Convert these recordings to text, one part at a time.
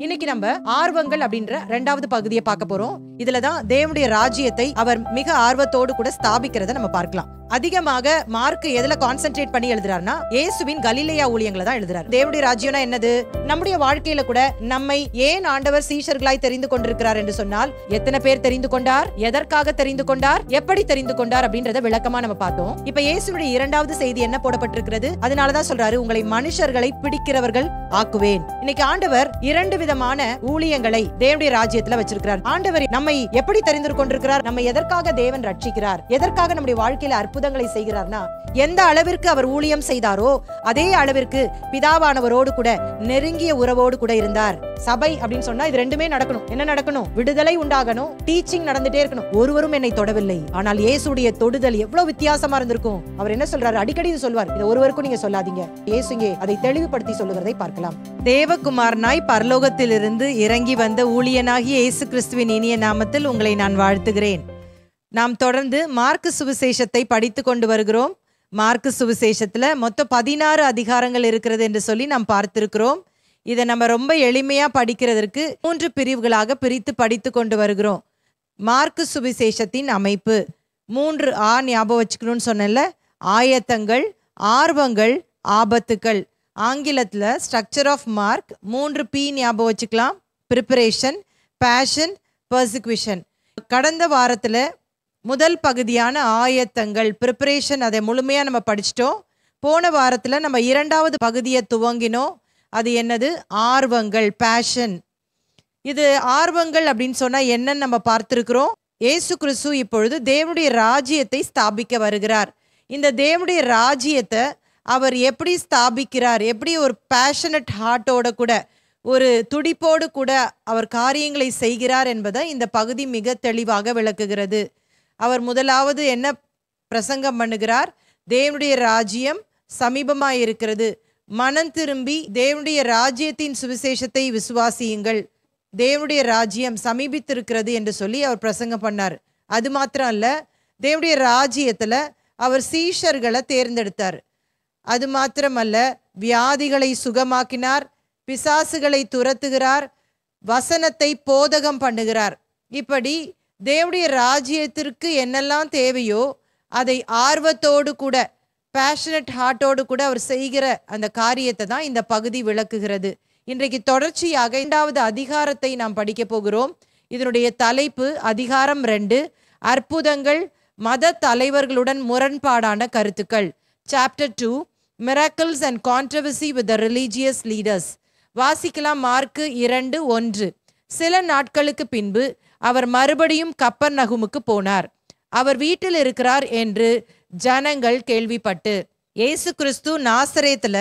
இன்னைக்கு நம்ம ஆர்வங்கள் அப்படின்ற 2வது பகுதியை பார்க்க போறோம். இதுலதான் தேவனுடைய ராஜ்யத்தை அவர் மிக ஆர்வத்தோடு கூட ஸ்தாபிக்கிறத நம்ம பார்க்கலாம். அதிகமாக மார்க் எதுல கான்சென்ட்ரேட் பண்ணி எழுதுறாருன்னா இயேசுவின் கலிலேயா ஊழியங்களை தான் எழுதுறாரு. தேவனுடைய ராஜ்யம்னா என்னது? நம்முடைய வாழ்க்கையில கூட நம்மை ஏன் ஆண்டவர் சீஷர்களாய் தெரிந்து கொண்டிருக்கிறார் என்று சொன்னால், எத்தனை பேர் தெரிந்து கொண்டார், எதற்காக தெரிந்து கொண்டார், எப்படி தெரிந்து கொண்டார் அப்படின்றத விளக்கமா நம்ம பார்த்தோம். இப்ப இயேசுடைய 2வது செய்தி என்ன போடப்பட்டிருக்கிறது? அதனாலதான் சொல்றாரு, உங்களை மனுஷர்களை பிடிக்கிறவர்கள் ஆக்குவேன். இன்னைக்கு ஆண்டவர் 2 விதமான ஊழியங்களை தேவனுடைய ராஜ்யத்துல வச்சிருக்கிறார். ஆண்டவர் நம்மை எப்படி தெரிந்து கொண்டிருக்கிறார், நம்ம எதற்காக தேவன் ரட்சிக்கிறார், எதற்காக நம்முடைய வாழ்க்கையில அற்புதங்களை செய்கிறார்னா, எந்த அளவிற்கு அவர் ஊழியம் செய்தாரோ அதே அளவிற்கு பிதாவானவரோடு கூட நெருங்கிய உறவோடு கூட இருந்தார். சபை அப்படின்னு சொன்னா இது 2மே நடக்கணும். என்ன நடக்கணும்? விடுதலை உண்டாகணும், டீச்சிங் நடந்துட்டே இருக்கணும். ஒருவரும் என்னை தொடவில்லை. ஆனால் இயேசுடைய தொடுதல் எவ்வளவு வித்தியாசமா இருந்திருக்கும். அவர் என்ன சொல்றாரு? அடிக்கடி சொல்வார், இதை ஒருவருக்கும் நீங்க சொல்லாதீங்க. இயேசு இங்கே அதை தெளிவுபடுத்தி சொல்லுகிறதை பார்க்கலாம். தேவகுமாரனாய் பரலோகத்திலிருந்து இறங்கி வந்த ஊழியனாகிய இயேசு கிறிஸ்துவின் இனிய நாமத்தில் உங்களை நான் வாழ்த்துகிறேன். நாம் தொடர்ந்து மார்க்கு சுவிசேஷத்தை படித்து கொண்டு வருகிறோம். மார்க்கு சுவிசேஷத்துல மொத்தம் 16 அதிகாரங்கள் இருக்கிறது என்று சொல்லி நாம் பார்த்திருக்கிறோம். இதை நம்ம ரொம்ப எளிமையா படிக்கிறதற்கு 3 பிரிவுகளாக பிரித்து படித்து கொண்டு வருகிறோம். மார்க்கு சுவிசேஷத்தின் அமைப்பு 3 ஞாபகம் வச்சுக்கணும்னு சொன்னல. ஆயத்தங்கள், ஆர்வங்கள், ஆபத்துக்கள். ஆங்கிலத்துல ஸ்ட்ரக்சர் ஆஃப் மார்க் 3P ஞாபகம் வச்சுக்கலாம். Preparation, passion, persecution. கடந்த வாரத்துல முதல் பகுதியான ஆயத்தங்கள், ப்ரிப்பரேஷன், அதை முழுமையா நம்ம படிச்சிட்டோம். போன வாரத்துல நம்ம 2வது பகுதியை துவங்கினோம். அது என்னது? ஆர்வங்கள், பேஷன். இது ஆர்வங்கள் அப்படின்னு சொன்னா என்னன்னு நம்ம பார்த்திருக்கிறோம். இயேசு கிறிஸ்து இப்பொழுது தேவனுடைய ராஜ்யத்தை ஸ்தாபிக்க வருகிறார். இந்த தேவனுடைய ராஜ்யத்தை அவர் எப்படி ஸ்தாபிக்கிறார், எப்படி ஒரு பேஷனட் ஹார்ட்டோட கூட, ஒரு துடிப்போடு கூட அவர் காரியங்களை செய்கிறார் என்பதை இந்த பகுதி மிக தெளிவாக விளக்குகிறது. அவர் முதலாவது என்ன பிரசங்கம் பண்ணுகிறார்? தேவனுடைய ராஜ்யம் சமீபமாய் இருக்கிறது, மனம் திரும்பி தேவனுடைய ராஜ்யத்தின் சுவிசேஷத்தை விசுவாசியுங்கள், தேவனுடைய ராஜ்யம் சமீபித்திருக்கிறது என்று சொல்லி அவர் பிரசங்கம் பண்ணார். அது மாத்திரம் அல்ல, தேவனுடைய ராஜ்யத்துல அவர் சீஷர்களை தேர்ந்தெடுத்தார். அது மாத்திரமல்ல, வியாதிகளை சுகமாக்கினார், பிசாசுகளை துரத்துகிறார், வசனத்தை போதகம் பண்ணுகிறார். இப்படி தேவனுடைய ராஜ்யத்திற்கு என்னெல்லாம் தேவையோ அதை ஆர்வத்தோடு கூட, பேஷனட் ஹார்ட்டோடு கூட அவர் செய்கிற அந்த காரியத்தை தான் இந்த பகுதி விளக்குகிறது. இன்றைக்கு தொடர்ச்சியாக 2வது அதிகாரத்தை நாம் படிக்க போகிறோம். இதனுடைய தலைப்பு அதிகாரம் 2, அற்புதங்கள், மத தலைவர்களுடன் முரண்பாடான கருத்துக்கள். Chapter 2, miracles and controversy with the religious leaders. வாசிக்கலாம். மார்க்கு 2:1. சில நாட்களுக்கு பின்பு அவர் மறுபடியும் கப்பர்நகூமுக்கு போனார். அவர் வீட்டில் இருக்கிறார் என்று ஜனங்கள் கேள்விப்பட்டு. இயேசு கிறிஸ்து நாசரேத்துல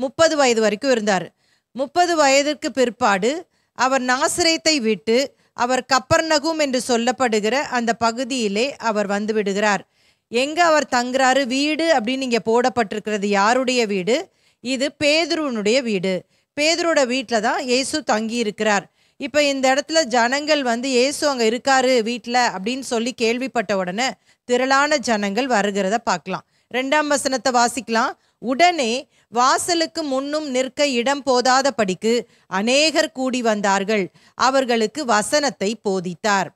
30 வயது வரைக்கும் இருந்தார். 30 வயதிற்கு பிற்பாடு அவர் நாசரேத்தை விட்டு அவர் கப்பர்நகூம் என்று சொல்லப்படுகிற அந்த பகுதியிலே அவர் வந்து விடுகிறார். எங்க அவர் தங்குறாரு? வீடு அப்படின்னு இங்க போடப்பட்டிருக்கிறது. யாருடைய வீடு? இது பேதுருவனுடைய வீடு. பேதுருவோட வீட்டில் தான் இயேசு தங்கி இருக்கிறார். இப்போ இந்த இடத்துல ஜனங்கள் வந்து இயேசு அங்கே இருக்காரு வீட்டில் அப்படின்னு சொல்லி கேள்விப்பட்ட உடனே திரளான ஜனங்கள் வருகிறத பார்க்கலாம். 2ஆம் வசனத்தை வாசிக்கலாம். உடனே வாசலுக்கு முன்னும் நிற்க இடம் போதாத படிக்கு அநேகர் கூடி வந்தார்கள், அவர்களுக்கு வசனத்தை போதித்தார்.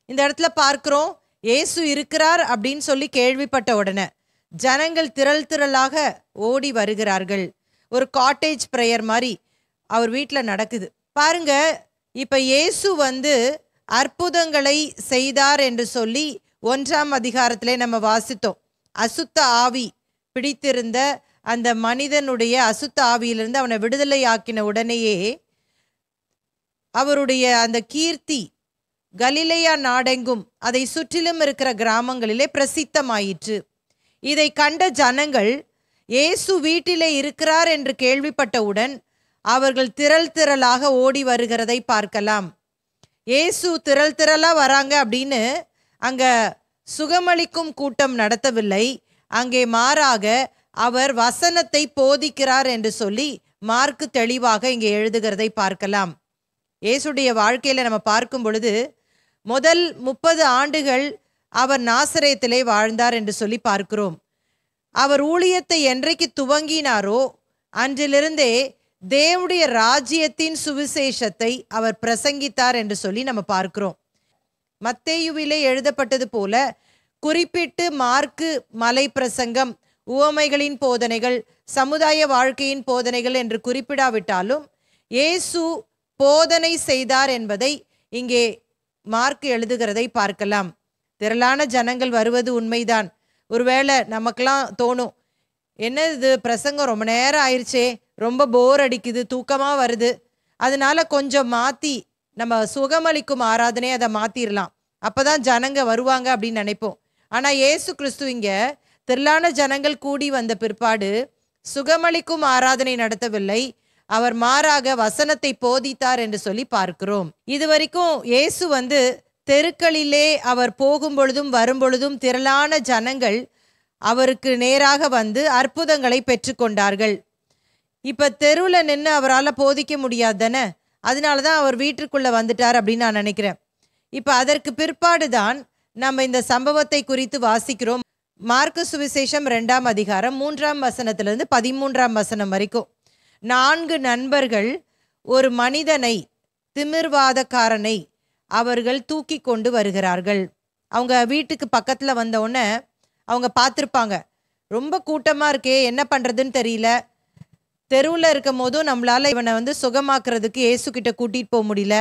இந்த இடத்துல பார்க்கிறோம், இயேசு இருக்கிறார் அப்படின்னு சொல்லி கேள்விப்பட்ட உடனே ஜனங்கள் திரளாக ஓடி வருகிறார்கள். ஒரு காட்டேஜ் பிரேயர் மாதிரி அவர் வீட்டில் நடக்குது பாருங்க. இப்ப இயேசு வந்து அற்புதங்களை செய்தார் என்று சொல்லி 1ஆம் அதிகாரத்திலே நம்ம வாசித்தோம். அசுத்த ஆவி பிடித்திருந்த அந்த மனிதனுடைய அசுத்த ஆவியிலிருந்து அவனை விடுதலை ஆக்கின உடனேயே அவருடைய அந்த கீர்த்தி கலிலேயா நாடெங்கும் அதை சுற்றிலும் இருக்கிற கிராமங்களிலே பிரசித்தமாயிற்று. இதை கண்ட ஜனங்கள் இயேசு வீட்டிலே இருக்கிறார் என்று கேள்விப்பட்டவுடன் அவர்கள் திரளாக ஓடி வருகிறதை பார்க்கலாம். இயேசு திரளா வராங்க அப்படின்னு அங்க சுகமளிக்கும் கூட்டம் நடத்தவில்லை. அங்கே மாறாக அவர் வசனத்தை போதிக்கிறார் என்று சொல்லி மார்க்கு தெளிவாக இங்கே எழுதுகிறதை பார்க்கலாம். இயேசுடைய வாழ்க்கையில நம்ம பார்க்கும் பொழுது முதல் 30 ஆண்டுகள் அவர் நாசரேத்திலே வாழ்ந்தார் என்று சொல்லி பார்க்கிறோம். அவர் ஊழியத்தை என்றைக்கு துவங்கினாரோ அன்றிலிருந்தே தேவனுடைய ராஜ்யத்தின் சுவிசேஷத்தை அவர் பிரசங்கித்தார் என்று சொல்லி நம்ம பார்க்கிறோம். மத்தேயுவிலே எழுதப்பட்டது போல குறிப்பிட்டு மார்க்கு மலை பிரசங்கம், உவமைகளின் போதனைகள், சமுதாய வாழ்க்கையின் போதனைகள் என்று குறிப்பிடாவிட்டாலும் இயேசு போதனை செய்தார் என்பதை இங்கே மார்க் எழுதுகிறதை பார்க்கலாம். திரளான ஜனங்கள் வருவது உண்மைதான். ஒருவேளை நமக்கெல்லாம் தோணும், என்ன இது பிரசங்கம் ரொம்ப நேரம் ஆயிடுச்சே, ரொம்ப போர் அடிக்குது, தூக்கமாக வருது, அதனால கொஞ்சம் மாற்றி நம்ம சுகமளிக்கும் ஆராதனை அதை மாற்றிடலாம், அப்போ தான் ஜனங்க வருவாங்க அப்படின்னு நினைப்போம். ஆனால் இயேசு கிறிஸ்து இங்கே திரளான ஜனங்கள் கூடி வந்த பிற்பாடு சுகமளிக்கும் ஆராதனை நடத்தவில்லை, அவர் மாறாக வசனத்தை போதித்தார் என்று சொல்லி பார்க்கிறோம். இது வரைக்கும் இயேசு தெருக்களிலே அவர் போகும் பொழுதும் வரும் பொழுதும் திரளான ஜனங்கள் அவருக்கு நேராக அற்புதங்களை பெற்றுக்கொண்டார்கள். இப்ப தெருவில் நின்று அவரால் போதிக்க முடியாது தானே, அதனால தான் அவர் வீட்டுக்குள்ள வந்துட்டார் அப்படின்னு நான் நினைக்கிறேன். இப்ப அதற்கு பிற்பாடு தான் நம்ம இந்த சம்பவத்தை குறித்து வாசிக்கிறோம். மார்க்கு சுவிசேஷம் 2ஆம் அதிகாரம் 3ஆம் வசனத்திலிருந்து 13ஆம் வசனம் வரைக்கும். 4 நண்பர்கள் ஒரு மனிதனை, திமிர்வாதக்காரனை அவர்கள் தூக்கி கொண்டு வருகிறார்கள். அவங்க வீட்டுக்கு பக்கத்தில் வந்தவுடனே அவங்க பார்த்துருப்பாங்க, ரொம்ப கூட்டமாக இருக்கே, என்ன பண்ணுறதுன்னு தெரியல, தெருவில் இருக்கும் போதும் நம்மளால் இவனை சுகமாக்குறதுக்கு இயேசுக்கிட்ட கூட்டிகிட்டு போக முடியல,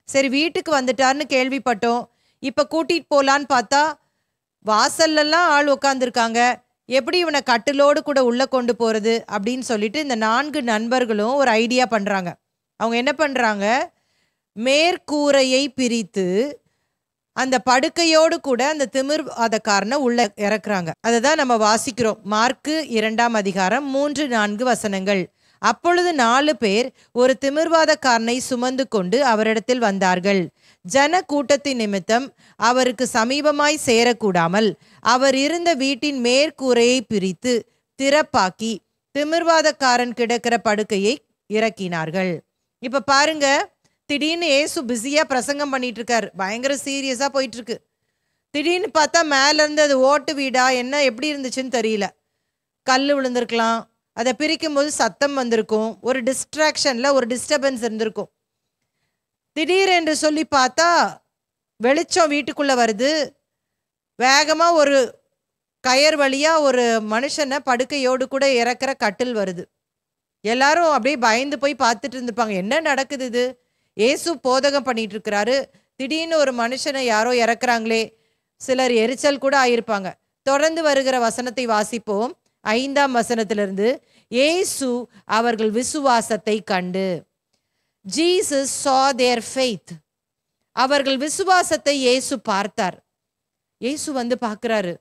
சரி வீட்டுக்கு வந்துட்டார்னு கேள்விப்பட்டோம், இப்போ கூட்டிகிட்டு போகலான்னு பார்த்தா வாசல்லலாம் ஆள் உட்காந்துருக்காங்க, எப்படி இவனை கட்டிலோடு கூட உள்ளே கொண்டு போகிறது அப்படின்னு சொல்லிட்டு இந்த 4 நண்பர்களும் ஒரு ஐடியா பண்ணுறாங்க. அவங்க என்ன பண்ணுறாங்க, மேற்கூரையை பிரித்து அந்த படுக்கையோடு கூட அந்த திமிர்வாதக்காரனை உள்ள இறக்குறாங்க. அதை தான் நம்ம வாசிக்கிறோம். மார்க்கு 2ஆம் அதிகாரம் 3-4 வசனங்கள். அப்பொழுது 4 பேர் ஒரு திமிர்வாதக்காரனை சுமந்து கொண்டு அவரிடத்தில் வந்தார்கள். ஜன கூட்டத்தின் நிமித்தம் அவருக்கு சமீபமாய் சேரக்கூடாமல் அவர் இருந்த வீட்டின் மேற்கூரையை பிரித்து திறப்பாக்கி திமிர்வாதக்காரன் கிடக்கிற படுக்கையை இறக்கினார்கள். இப்ப பாருங்க, திடீர்னு ஏசு பிஸியா பிரசங்கம் பண்ணிட்டு இருக்காரு, பயங்கர சீரியஸா போயிட்டு இருக்கு. திடீர்னு பார்த்தா மேல இருந்து அது ஓட்டு வீடா என்ன எப்படி இருந்துச்சுன்னு தெரியல, கல் விழுந்திருக்கலாம், அதை பிரிக்கும் போது சத்தம் வந்திருக்கும், ஒரு டிஸ்ட்ராக்ஷன்ல ஒரு டிஸ்டர்பன்ஸ் இருந்திருக்கும். திடீரென்று சொல்லி பார்த்தா வெளிச்சம் வீட்டுக்குள்ள வருது, வேகமா ஒரு கயர் வழியா ஒரு மனுஷனை படுக்கையோடு கூட இறக்குற கட்டில் வருது. எல்லாரும் அப்படியே பயந்து போய் பார்த்துட்டு இருந்திருப்பாங்க, என்ன நடக்குது இது, ஏசு போதகம் பண்ணிட்டு இருக்கிறாரு, திடீர்னு ஒரு மனுஷனை யாரோ இறக்குறாங்களே, சிலர் எரிச்சல் கூட ஆயிருப்பாங்க. தொடர்ந்து வருகிற வசனத்தை வாசிப்போம். 5ஆம் வசனத்திலிருந்து. ஏசு அவர்கள் விசுவாசத்தை கண்டு, Jesus saw their faith. அவர்கள் விசுவாசத்தை இயேசு பார்த்தார். இயேசு பார்க்கிறாரு,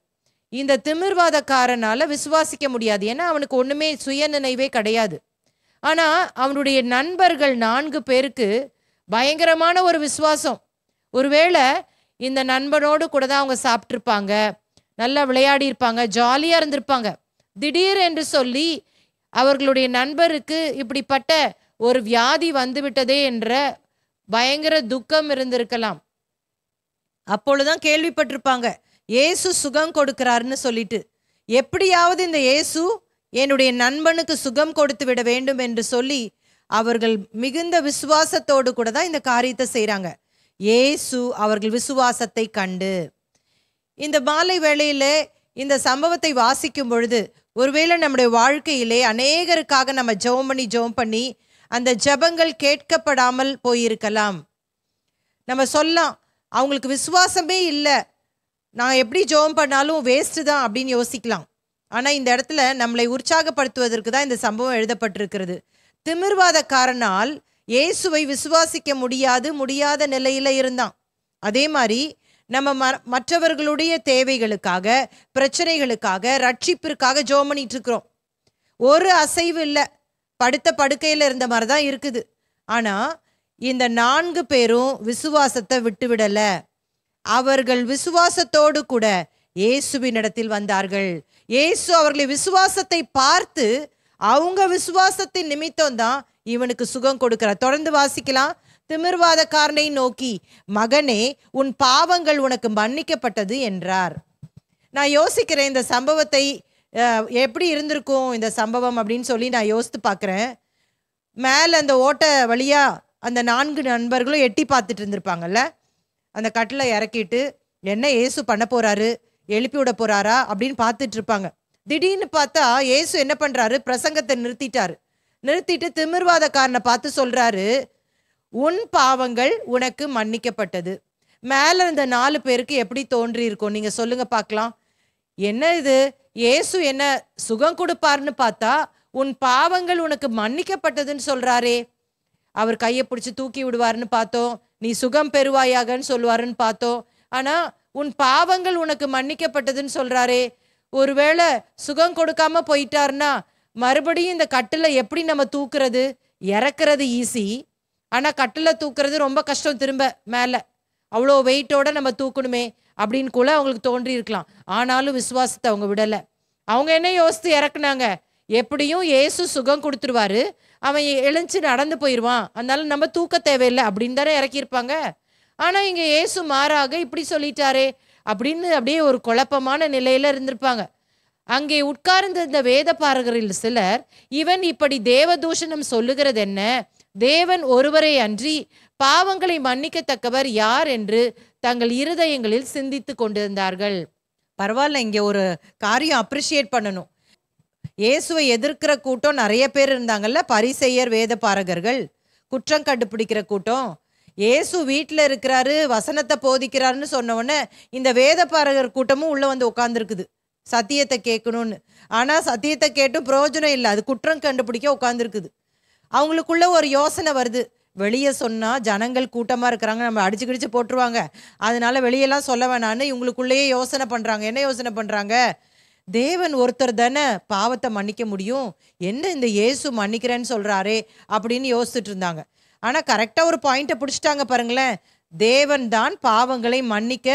இந்த திமிர்வாதக்காரனால விசுவாசிக்க முடியாது, ஏன்னா அவனுக்கு ஒண்ணுமே சுயநினைவே கிடையாது. ஆனா அவனுடைய நண்பர்கள் 4 பேருக்கு பயங்கரமான ஒரு விசுவாசம். ஒருவேளை இந்த நண்பனோடு கூட தான் அவங்க சாப்பிட்ருப்பாங்க, நல்லா விளையாடி இருப்பாங்க, ஜாலியா இருந்திருப்பாங்க. திடீர் என்று சொல்லி அவர்களுடைய நண்பருக்கு இப்படிப்பட்ட ஒரு வியாதி வந்துவிட்டதே என்ற பயங்கர துக்கம் இருந்திருக்கலாம். அப்பொழுதுதான் கேள்விப்பட்டிருப்பாங்க இயேசு சுகம் கொடுக்கிறாருன்னு சொல்லிட்டு, எப்படியாவது இந்த இயேசு என்னுடைய நண்பனுக்கு சுகம் கொடுத்து விட வேண்டும் என்று சொல்லி அவர்கள் மிகுந்த விசுவாசத்தோடு கூட தான் இந்த காரியத்தை செய்கிறாங்க. இயேசு அவர்கள் விசுவாசத்தை கண்டு. இந்த மாலை வேளையில இந்த சம்பவத்தை வாசிக்கும் பொழுது ஒருவேளை நம்முடைய வாழ்க்கையிலே அநேகருக்காக நம்ம ஜெபம் பண்ணி அந்த ஜெபங்கள் கேட்கப்படாமல் போயிருக்கலாம். நம்ம சொல்லலாம், அவங்களுக்கு விசுவாசமே இல்லை, நான் எப்படி ஜெபம் பண்ணாலும் வேஸ்ட்டு தான் அப்படின்னு யோசிக்கலாம். ஆனால் இந்த இடத்துல நம்மளை உற்சாகப்படுத்துவதற்கு தான் இந்த சம்பவம் எழுதப்பட்டிருக்கிறது. திமிர்வாதக்காரனால் இயேசுவை விசுவாசிக்க முடியாத நிலையில இருந்தான். அதே மாதிரி நம்ம மற்றவர்களுடைய தேவைகளுக்காக, பிரச்சனைகளுக்காக, ரட்சிப்பிற்காக ஜெபம் பண்ணிட்டு இருக்கிறோம். ஒரு அசைவு இல்லை, படுத்த படுக்கையில் இருந்த மாதிரி தான் இருக்குது. ஆனா இந்த 4 பேரும் விசுவாசத்தை விட்டுவிடல. அவர்கள் விசுவாசத்தோடு கூட இயேசுவின் இடத்தில் வந்தார்கள். இயேசு அவர்களை விசுவாசத்தை பார்த்து அவங்க விசுவாசத்தின் நிமித்தம் தான் இவனுக்கு சுகம் கொடுக்கிறார். தொடர்ந்து வாசிக்கலாம். திமிர்வாதக்காரனை நோக்கி, மகனே, உன் பாவங்கள் உனக்கு மன்னிக்கப்பட்டது என்றார். நான் யோசிக்கிறேன், இந்த சம்பவத்தை எப்படி இருந்திருக்கும் இந்த சம்பவம் அப்படின்னு சொல்லி நான் யோசித்து பார்க்குறேன். மேலே அந்த ஓட்டை வழியா அந்த 4 நண்பர்களும் எட்டி பார்த்துட்டு இருந்திருப்பாங்கல்ல. அந்த கட்டில இறக்கிட்டு என்ன இயேசு பண்ண போறாரு, எழுப்பி விட போறாரா அப்படின்னு பார்த்துட்டு இருப்பாங்க. திடீர்னு பார்த்தா இயேசு என்ன பண்றாரு, பிரசங்கத்தை நிறுத்திட்டாரு. நிறுத்திட்டு திமிர்வாதக்காரனை பார்த்து சொல்றாரு, உன் பாவங்கள் உனக்கு மன்னிக்கப்பட்டது. மேல இருந்த 4 பேருக்கு எப்படி தோன்றி இருக்கும் நீங்க சொல்லுங்க பார்க்கலாம். என்ன இது, இயேசு என்ன சுகம் கொடுப்பாருன்னு பார்த்தா உன் பாவங்கள் உனக்கு மன்னிக்கப்பட்டதுன்னு சொல்றாரே. அவர் கையை பிடிச்சி தூக்கி விடுவாருன்னு பார்த்தோம், நீ சுகம் பெறுவாயாகன்னு சொல்லுவாருன்னு பார்த்தோம். ஆனா உன் பாவங்கள் உனக்கு மன்னிக்கப்பட்டதுன்னு சொல்றாரே. ஒருவேளை சுகம் கொடுக்காம போயிட்டாருன்னா மறுபடியும் இந்த கட்டில எப்படி நம்ம தூக்குறது? இறக்குறது ஈஸி, ஆனா கட்டில தூக்குறது ரொம்ப கஷ்டம். திரும்ப மேல அவ்வளோ வெயிட்டோட நம்ம தூக்கணுமே அப்படின்னு கூட அவங்களுக்கு தோன்றி இருக்கலாம். ஆனாலும் விசுவாசத்தை அவங்க விடலை. அவங்க என்ன யோசித்து இறக்குனாங்க, எப்படியும் இயேசு சுகம் கொடுத்துருவாரு, அவன் எழுந்து நடந்து போயிடுவான், அதனால நம்ம தூக்க தேவையில்லை அப்படின்னு தானே இறக்கியிருப்பாங்க. ஆனால் இங்கே இயேசு மாறாக இப்படி சொல்லிட்டாரே அப்படின்னு அப்படியே ஒரு குழப்பமான நிலையில இருந்திருப்பாங்க. அங்கே உட்கார்ந்த இந்த வேத பாரகரில் சிலர், இவன் இப்படி தேவதூஷணம் சொல்லுகிறது என்ன, தேவன் ஒருவரை அன்றி பாவங்களை மன்னிக்கத்தக்கவர் யார் என்று தங்கள் இருதயங்களில் சிந்தித்து கொண்டிருந்தார்கள். பரவாயில்ல, இங்கே ஒரு காரியம் அப்ரிஷியேட் பண்ணணும். இயேசுவை எதிர்க்கிற கூட்டம் நிறைய பேர் இருந்தாங்கல்ல, பரிசேயர் வேத பாரகர்கள், குற்றம் கண்டுபிடிக்கிற கூட்டம். இயேசு வீட்டில் இருக்கிறாரு, வசனத்தை போதிக்கிறாருன்னு சொன்ன உடனே இந்த வேத பாரகர் கூட்டமும் உள்ள வந்து உட்காந்துருக்குது சத்தியத்தை கேட்கணும்னு. ஆனால் சத்தியத்தை கேட்டும் பிரயோஜனம் இல்லை, அது குற்றம் கண்டுபிடிக்க உட்காந்துருக்குது. அவங்களுக்குள்ள ஒரு யோசனை வருது, வெளியே சொன்னால் ஜனங்கள் கூட்டமாக இருக்கிறாங்க, நம்ம அடிச்சு கிடிச்சு போட்டுருவாங்க, அதனால வெளியெல்லாம் சொல்ல வேணான்னு இவங்களுக்குள்ளேயே யோசனை பண்ணுறாங்க. என்ன யோசனை பண்ணுறாங்க, தேவன் ஒருத்தர் தானே பாவத்தை மன்னிக்க முடியும், என்ன இந்த இயேசு மன்னிக்கிறேன்னு சொல்கிறாரே அப்படின்னு யோசிச்சுட்டு இருந்தாங்க. ஆனால் கரெக்டாக ஒரு பாயிண்ட்டை பிடிச்சிட்டாங்க பாருங்களேன். தேவன் தான் பாவங்களை மன்னிக்க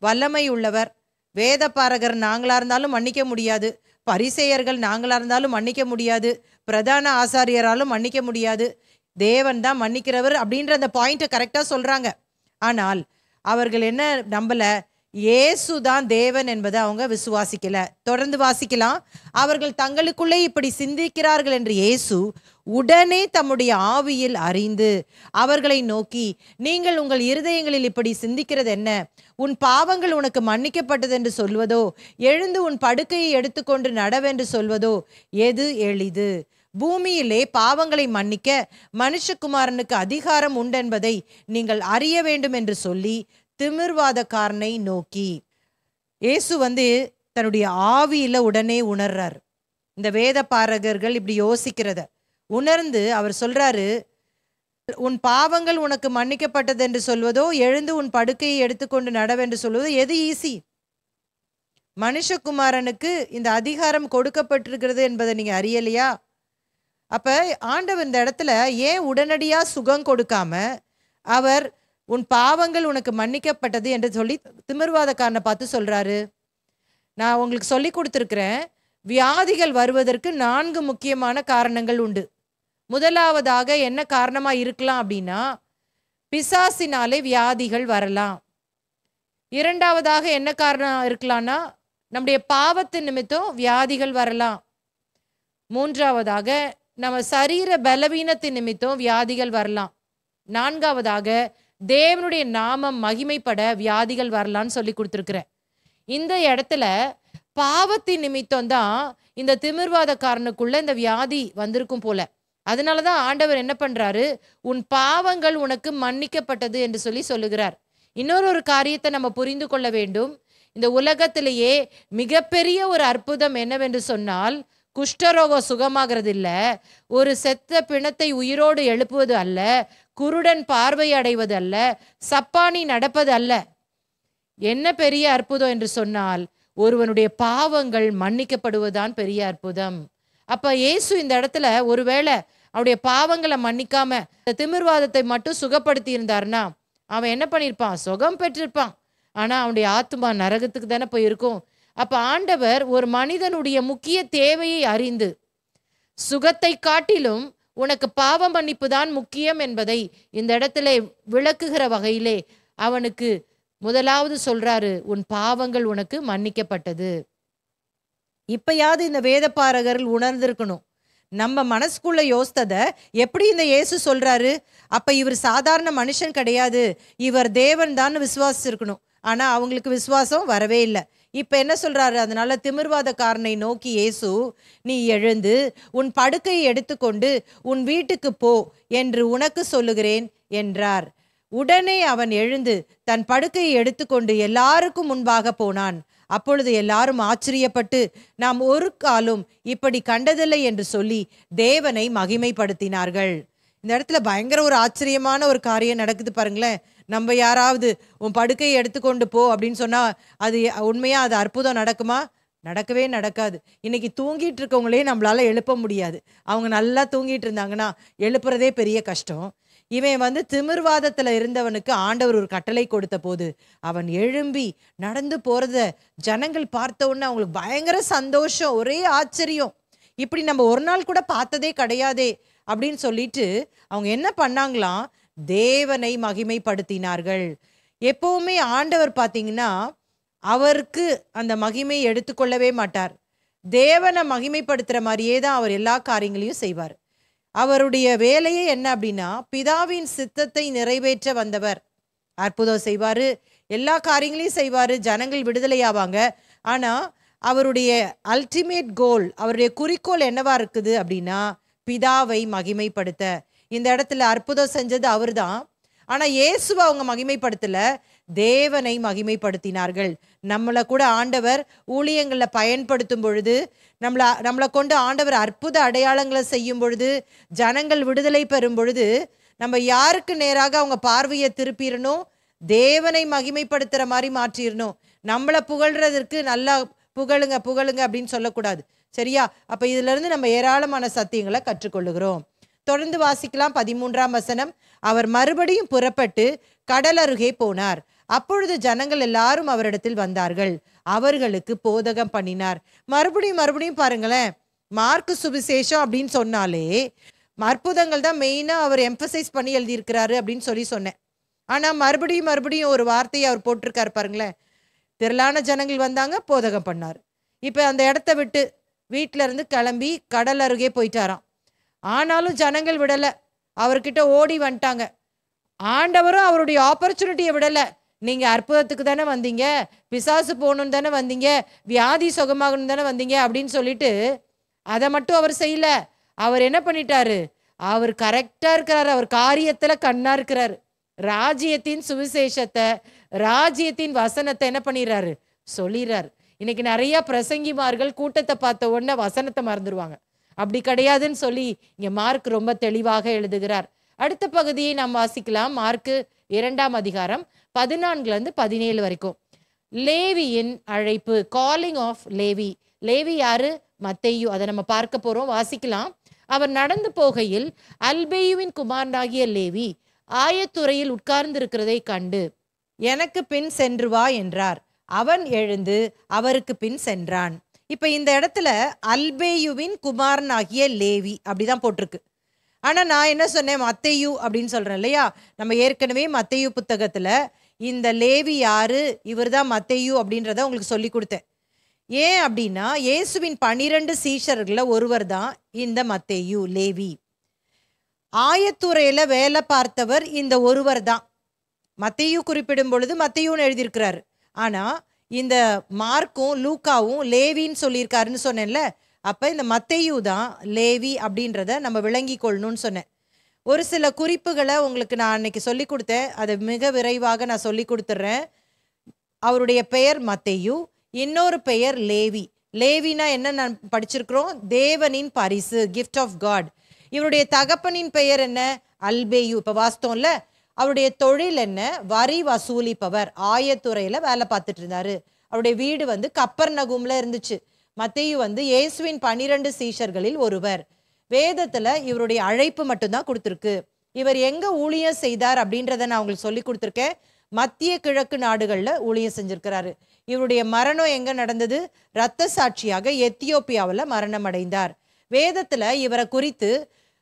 வல்லமை உள்ளவர். வேத பாரகர் நாங்களாக இருந்தாலும் மன்னிக்க முடியாது, பரிசேயர்கள் நாங்களாக இருந்தாலும் மன்னிக்க முடியாது, பிரதான ஆசாரியராலும் மன்னிக்க முடியாது, தேவன் தான் மன்னிக்கிறவர் அப்படின்ற அந்த பாயிண்ட்டை கரெக்டாக சொல்கிறாங்க. ஆனால் அவர்கள் என்ன நம்பலை, இயேசு தான் தேவன் என்பதை அவங்க விசுவாசிக்கல. தொடர்ந்து வாசிக்கலாம். அவர்கள் தங்களுக்குள்ளே இப்படி சிந்திக்கிறார்கள் என்று இயேசு உடனே தம்முடைய ஆவியில் அறிந்து அவர்களை நோக்கி, நீங்கள் உங்கள் இருதயங்களில் இப்படி சிந்திக்கிறது என்ன, உன் பாவங்கள் உனக்கு மன்னிக்கப்பட்டது என்று சொல்வதோ, எழுந்து உன் படுக்கையை எடுத்துக்கொண்டு நடவென்று சொல்வதோ எது எளிது? பூமியிலே பாவங்களை மன்னிக்க மனுஷகுமாரனுக்கு அதிகாரம் உண்டென்பதை நீங்கள் அறிய வேண்டும் என்று சொல்லி திமிர்வாதக்காரனை நோக்கி. இயேசு தன்னுடைய ஆவியில உடனே உணர்றார். இந்த வேத பாரகர்கள் இப்படி யோசிக்கிறத உணர்ந்து அவர் சொல்றாரு, உன் பாவங்கள் உனக்கு மன்னிக்கப்பட்டது என்று சொல்வதோ, எழுந்து உன் படுக்கையை எடுத்துக்கொண்டு நடவென்று சொல்வதோ எது ஈஸி? மனுஷகுமாரனுக்கு இந்த அதிகாரம் கொடுக்கப்பட்டிருக்கிறது என்பதை நீங்க அறியலையா? அப்ப ஆண்டவர் இந்த இடத்துல ஏன் உடனடியா சுகம் கொடுக்காம அவர் உன் பாவங்கள் உனக்கு மன்னிக்கப்பட்டது என்று சொல்லி திமிர்வாதக்காரனை பார்த்து சொல்றாரு? நான் உங்களுக்கு சொல்லி கொடுத்துருக்கிறேன், வியாதிகள் வருவதற்கு 4 முக்கியமான காரணங்கள் உண்டு. முதலாவதாக என்ன காரணமா இருக்கலாம் அப்படின்னா, பிசாசினாலே வியாதிகள் வரலாம். இரண்டாவதாக என்ன காரணம் இருக்கலாம்னா, நம்முடைய பாவத்தின் நிமித்தம் வியாதிகள் வரலாம். மூன்றாவதாக நம்ம சரீர பலவீனத்தின் நிமித்தம் வியாதிகள் வரலாம். நான்காவதாக தேவனுடைய நாமம் மகிமைப்பட வியாதிகள் வரலான்னு சொல்லி கொடுத்துருக்குறேன். இந்த இடத்துல பாவத்தின் நிமித்தம் தான் இந்த திமிர்வாதக்காரனுக்குள்ள இந்த வியாதி வந்திருக்கும் போல. அதனாலதான் ஆண்டவர் என்ன பண்றாரு, உன் பாவங்கள் உனக்கு மன்னிக்கப்பட்டது என்று சொல்லி சொல்லுகிறார். இன்னொரு காரியத்தை நம்ம புரிந்து கொள்ள வேண்டும். இந்த உலகத்திலேயே மிகப்பெரிய ஒரு அற்புதம் என்னவென்று சொன்னால், குஷ்டரோகம் சுகமாகிறது இல்ல, ஒரு செத்த பிணத்தை உயிரோடு எழுப்புவது அல்ல, குருடன் பார்வை அடைவது அல்ல, சப்பானி நடப்பது அல்ல. என்ன பெரிய அற்புதம் என்று சொன்னால், ஒருவனுடைய பாவங்கள் மன்னிக்கப்படுவதுதான் பெரிய அற்புதம். அப்ப இயேசு இந்த இடத்துல ஒருவேளை அவனுடைய பாவங்களை மன்னிக்காம திமிர்வாதத்தை மட்டும் சுகப்படுத்தி இருந்தாருன்னா அவன் என்ன பண்ணியிருப்பான், சுகம் பெற்றிருப்பான். ஆனா அவனுடைய ஆத்மா நரகத்துக்கு தானே போயிருக்கும். அப்ப ஆண்டவர் ஒரு மனிதனுடைய முக்கிய தேவையை அறிந்து, சுகத்தை காட்டிலும் உனக்கு பாவ மன்னிப்பு தான் முக்கியம் என்பதை இந்த இடத்துல விளக்குகிற வகையிலே அவனுக்கு முதலாவது சொல்றாரு, உன் பாவங்கள் உனக்கு மன்னிக்கப்பட்டது. இப்பயாவது இந்த வேத பாரகர்கள் உணர்ந்திருக்கணும், நம்ம மனசுக்குள்ள யோசித்தத எப்படி இந்த இயேசு சொல்றாரு? அப்ப இவர் சாதாரண மனுஷன் கிடையாது, இவர் தேவன் தான் விசுவாசிச்சிருக்கணும். ஆனா அவங்களுக்கு விசுவாசம் வரவே இல்லை. இப்ப என்ன சொல்றாரு? அதனால திமிர்வாதக்காரனை நோக்கி இயேசு, நீ எழுந்து உன் படுக்கையை எடுத்துக்கொண்டு உன் வீட்டுக்கு போ என்று உனக்கு சொல்லுகிறேன் என்றார். உடனே அவன் எழுந்து தன் படுக்கையை எடுத்துக்கொண்டு எல்லாருக்கும் முன்பாக போனான். அப்பொழுது எல்லாரும் ஆச்சரியப்பட்டு, நாம் ஒரு காலும் இப்படி கண்டதில்லை என்று சொல்லி தேவனை மகிமைப்படுத்தினார்கள். இந்த இடத்துல பயங்கர ஒரு ஆச்சரியமான ஒரு காரியம் நடக்குது பாருங்களேன். நம்ம யாராவது உன் படுக்கையை எடுத்துக்கொண்டு போ அப்படின்னு சொன்னா அது உண்மையா அது அற்புதம் நடக்குமா? நடக்கவே நடக்காது. இன்னைக்கு தூங்கிட்டு இருக்கவங்களே நம்மளால எழுப்ப முடியாது. அவங்க நல்லா தூங்கிட்டு இருந்தாங்கன்னா எழுப்புறதே பெரிய கஷ்டம். இவன் திமிர்வாதத்துல இருந்தவனுக்கு ஆண்டவர் ஒரு கட்டளை கொடுத்த போது அவன் எழும்பி நடந்து போறத ஜனங்கள் பார்த்த உடனே அவங்களுக்கு பயங்கர சந்தோஷம், ஒரே ஆச்சரியம். இப்படி நம்ம ஒரு நாள் கூட பார்த்ததே கிடையாதே அப்படின்னு சொல்லிட்டு அவங்க என்ன பண்ணாங்களாம்? தேவனை மகிமைப்படுத்தினார்கள். எப்பவுமே ஆண்டவர் பார்த்தீங்கன்னா அவருக்கு அந்த மகிமையை எடுத்துக்கொள்ளவே மாட்டார். தேவனை மகிமைப்படுத்துற மாதிரியே தான் அவர் எல்லா காரியங்களையும் செய்வார். அவருடைய வேலையே என்ன அப்படின்னா, பிதாவின் சித்தத்தை நிறைவேற்ற வந்தவர். அற்புதம் செய்வாரு, எல்லா காரியங்களையும் செய்வாரு, ஜனங்கள் விடுதலை ஆவாங்க. ஆனா அவருடைய அல்டிமேட் கோல், அவருடைய குறிக்கோள் என்னவா இருக்குது அப்படின்னா, பிதாவை மகிமைப்படுத்த. இந்த இடத்துல அற்புதம் செஞ்சது அவர் தான். ஆனா இயேசுவை அவங்க மகிமைப்படுத்தல, தேவனை மகிமைப்படுத்தினார்கள். நம்மளை கூட ஆண்டவர் ஊழியங்களை பயன்படுத்தும் பொழுது, நம்மளை கொண்டு ஆண்டவர் அற்புத அடையாளங்களை செய்யும் பொழுது, ஜனங்கள் விடுதலை பெறும் பொழுது, நம்ம யாருக்கு நேராக அவங்க பார்வையை திருப்பிடணும்? தேவனை மகிமைப்படுத்துற மாதிரி மாற்றிடணும். நம்மளை புகழ்றதற்கு நல்லா புகழுங்க புகழுங்க அப்படின்னு சொல்லக்கூடாது. சரியா? அப்ப இதுல இருந்து நம்ம ஏராளமான சத்தியங்களை கற்றுக்கொள்ளுகிறோம். தொடர்ந்து வாசிக்கலாம். 13ஆம் வசனம். அவர் மறுபடியும் புறப்பட்டு கடல் அருகே போனார். அப்பொழுது ஜனங்கள் எல்லாரும் அவரிடத்தில் வந்தார்கள். அவர்களுக்கு போதகம் பண்ணினார். மறுபடியும் பாருங்களேன், மார்க்கு சுவிசேஷம் அப்படின்னு சொன்னாலே அற்புதங்கள் தான் மெயினா அவர் எம்பசைஸ் பண்ணி எழுதியிருக்கிறாரு அப்படின்னு சொன்னேன். ஆனா மறுபடியும் ஒரு வார்த்தையை அவர் போட்டிருக்காரு பாருங்களேன். திரளான ஜனங்கள் வந்தாங்க, போதகம் பண்ணார். இப்ப அந்த இடத்த விட்டு வீட்டுல இருந்து கிளம்பி கடல் அருகே போயிட்டாராம். ஆனாலும் ஜனங்கள் விடல, அவர்கிட்ட ஓடி வந்துட்டாங்க. ஆண்டவரும் அவருடைய ஆப்பர்ச்சுனிட்டியை விடல. நீங்க அற்புதத்துக்கு தானே வந்தீங்க, பிசாசு போகணும்னு தானே வந்தீங்க, வியாதி சுகமாகணும் தானே வந்தீங்க அப்படின்னு சொல்லிட்டு அதை மட்டும் அவர் செய்யல. அவர் என்ன பண்ணிட்டாரு? அவர் கரெக்டா இருக்கிறாரு, அவர் காரியத்துல கண்ணா இருக்கிறாரு. ராஜ்யத்தின் சுவிசேஷத்தை, ராஜ்யத்தின் வசனத்தை என்ன பண்ணிடுறாரு? சொல்லிடுறாரு. இன்னைக்கு நிறைய பிரசங்கிமார்கள் கூட்டத்தை பார்த்த உடனே வசனத்தை மறந்துடுவாங்க. அப்படி கிடையாதுன்னு சொல்லி இங்க மார்க் ரொம்ப தெளிவாக எழுதுகிறார். அடுத்த பகுதியை நாம் வாசிக்கலாம். மார்க்கு 2ஆம் அதிகாரம் 14-17 வரைக்கும். லேவியின் அழைப்பு, காலிங் ஆஃப் லேவி. லேவி யாரு? மத்தேயு. அதை நம்ம பார்க்க போறோம். வாசிக்கலாம். அவர் நடந்து போகையில் அல்பேயுவின் குமாரனாகிய லேவி ஆயத்துறையில் உட்கார்ந்து இருக்கிறதை கண்டு, எனக்கு பின் சென்று வா என்றார். அவன் எழுந்து அவருக்கு பின் சென்றான். இப்ப இந்த இடத்துல அல்பேயுவின் குமாரனாகிய லேவி அப்படிதான் போட்டிருக்கு. ஆனா நான் என்ன சொன்னேன்? மத்தேயு அப்படின்னு சொல்றேன் இல்லையா? நம்ம ஏற்கனவே மத்தேயு புத்தகத்துல இந்த லேவி யாரு, இவர் தான் மத்தேயு அப்படின்றத உங்களுக்கு சொல்லி கொடுத்தேன். ஏன் அப்படின்னா, இயேசுவின் 12 சீஷர்கள்ல ஒருவர் தான் இந்த மத்தேயு, லேவி. ஆயத்துறையில வேலை பார்த்தவர் இந்த ஒருவர் தான். மத்தேயு குறிப்பிடும் பொழுது மத்தேயுன்னு எழுதியிருக்கிறாரு. ஆனா இந்த மார்க்கும் லூக்காவும் லேவின்னு சொல்லியிருக்காருன்னு சொன்னேன்ல. அப்ப இந்த மத்தேயு தான் லேவி அப்படின்றத நம்ம விளங்கி கொள்ளணும்னு சொன்னேன். ஒரு சில குறிப்புகளை உங்களுக்கு நான் அன்னைக்கு சொல்லி கொடுத்தேன். அதை மிக விரைவாக நான் சொல்லி கொடுத்துட்றேன். அவருடைய பெயர் மத்தேயு, இன்னொரு பெயர் லேவி. லேவினா என்ன நான் படிச்சிருக்கிறோம்? தேவனின் பரிசு, கிஃப்ட் ஆஃப் காட். இவருடைய தகப்பனின் பெயர் என்ன? அல்பேயு. இப்ப வாஸ்தவம்ல. அவருடைய தொழில் என்ன? வரி வசூலிப்பவர். ஆயத்துறையில வேலை பார்த்துட்டு இருந்தாரு. அவருடைய வீடு கப்பர்நகூம்ல இருந்துச்சு. மத்தேயு இயேசுவின் 12 சீஷர்களில் ஒருவர். வேதத்துல இவருடைய அழைப்பு மட்டும்தான் கொடுத்துருக்கு. இவர் எங்க ஊழியம் செய்தார் அப்படின்றத நான் உங்களுக்கு சொல்லி கொடுத்துருக்கேன். மத்திய கிழக்கு நாடுகள்ல ஊழியம் செஞ்சிருக்கிறாரு. இவருடைய மரணம் எங்க நடந்தது? இரத்த சாட்சியாக எத்தியோப்பியாவில் மரணம் அடைந்தார். வேதத்துல இவரை குறித்து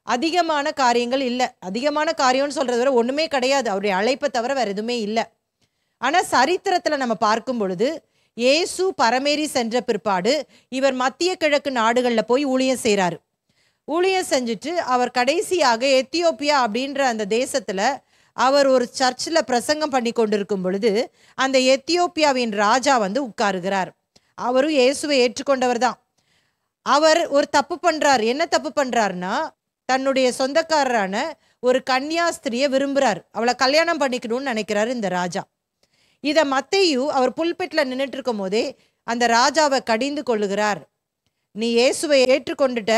அதிகமான காரியங்கள் இல்லை. அதிகமான காரியம்னு சொல்றத விட ஒண்ணுமே கிடையாது. அவருடைய அழைப்பை தவிர வேற எதுவுமே இல்லை. ஆனா சரித்திரத்துல நம்ம பார்க்கும் பொழுது இயேசு பரமேறி சென்ற பிற்பாடு இவர் மத்திய கிழக்கு நாடுகள்ல போய் ஊழியம் செய்யறாரு. ஊழியம் செஞ்சுட்டு அவர் கடைசியாக எத்தியோப்பியா அப்படின்ற அந்த தேசத்துல அவர் ஒரு சர்ச்சில் பிரசங்கம் பண்ணி கொண்டிருக்கும் பொழுது அந்த எத்தியோப்பியாவின் ராஜா வந்து உட்காருகிறார். அவரும் இயேசுவை ஏற்றுக்கொண்டவர் தான். அவர் ஒரு தப்பு பண்றார். என்ன தப்பு பண்றாருன்னா, தன்னுடைய சொந்தக்காரரான ஒரு கன்னியாஸ்திரியை விரும்புறார். அவளை கல்யாணம் பண்ணிக்கணும்னு நினைக்கிறாரு இந்த ராஜா. இதை மத்தேயு அவர் புல்பிட்ல நின்றுட்டு இருக்கும் போதே அந்த ராஜாவை கடிந்து கொள்ளுகிறார். நீ இயேசுவை ஏற்றுக்கொண்டுட்ட,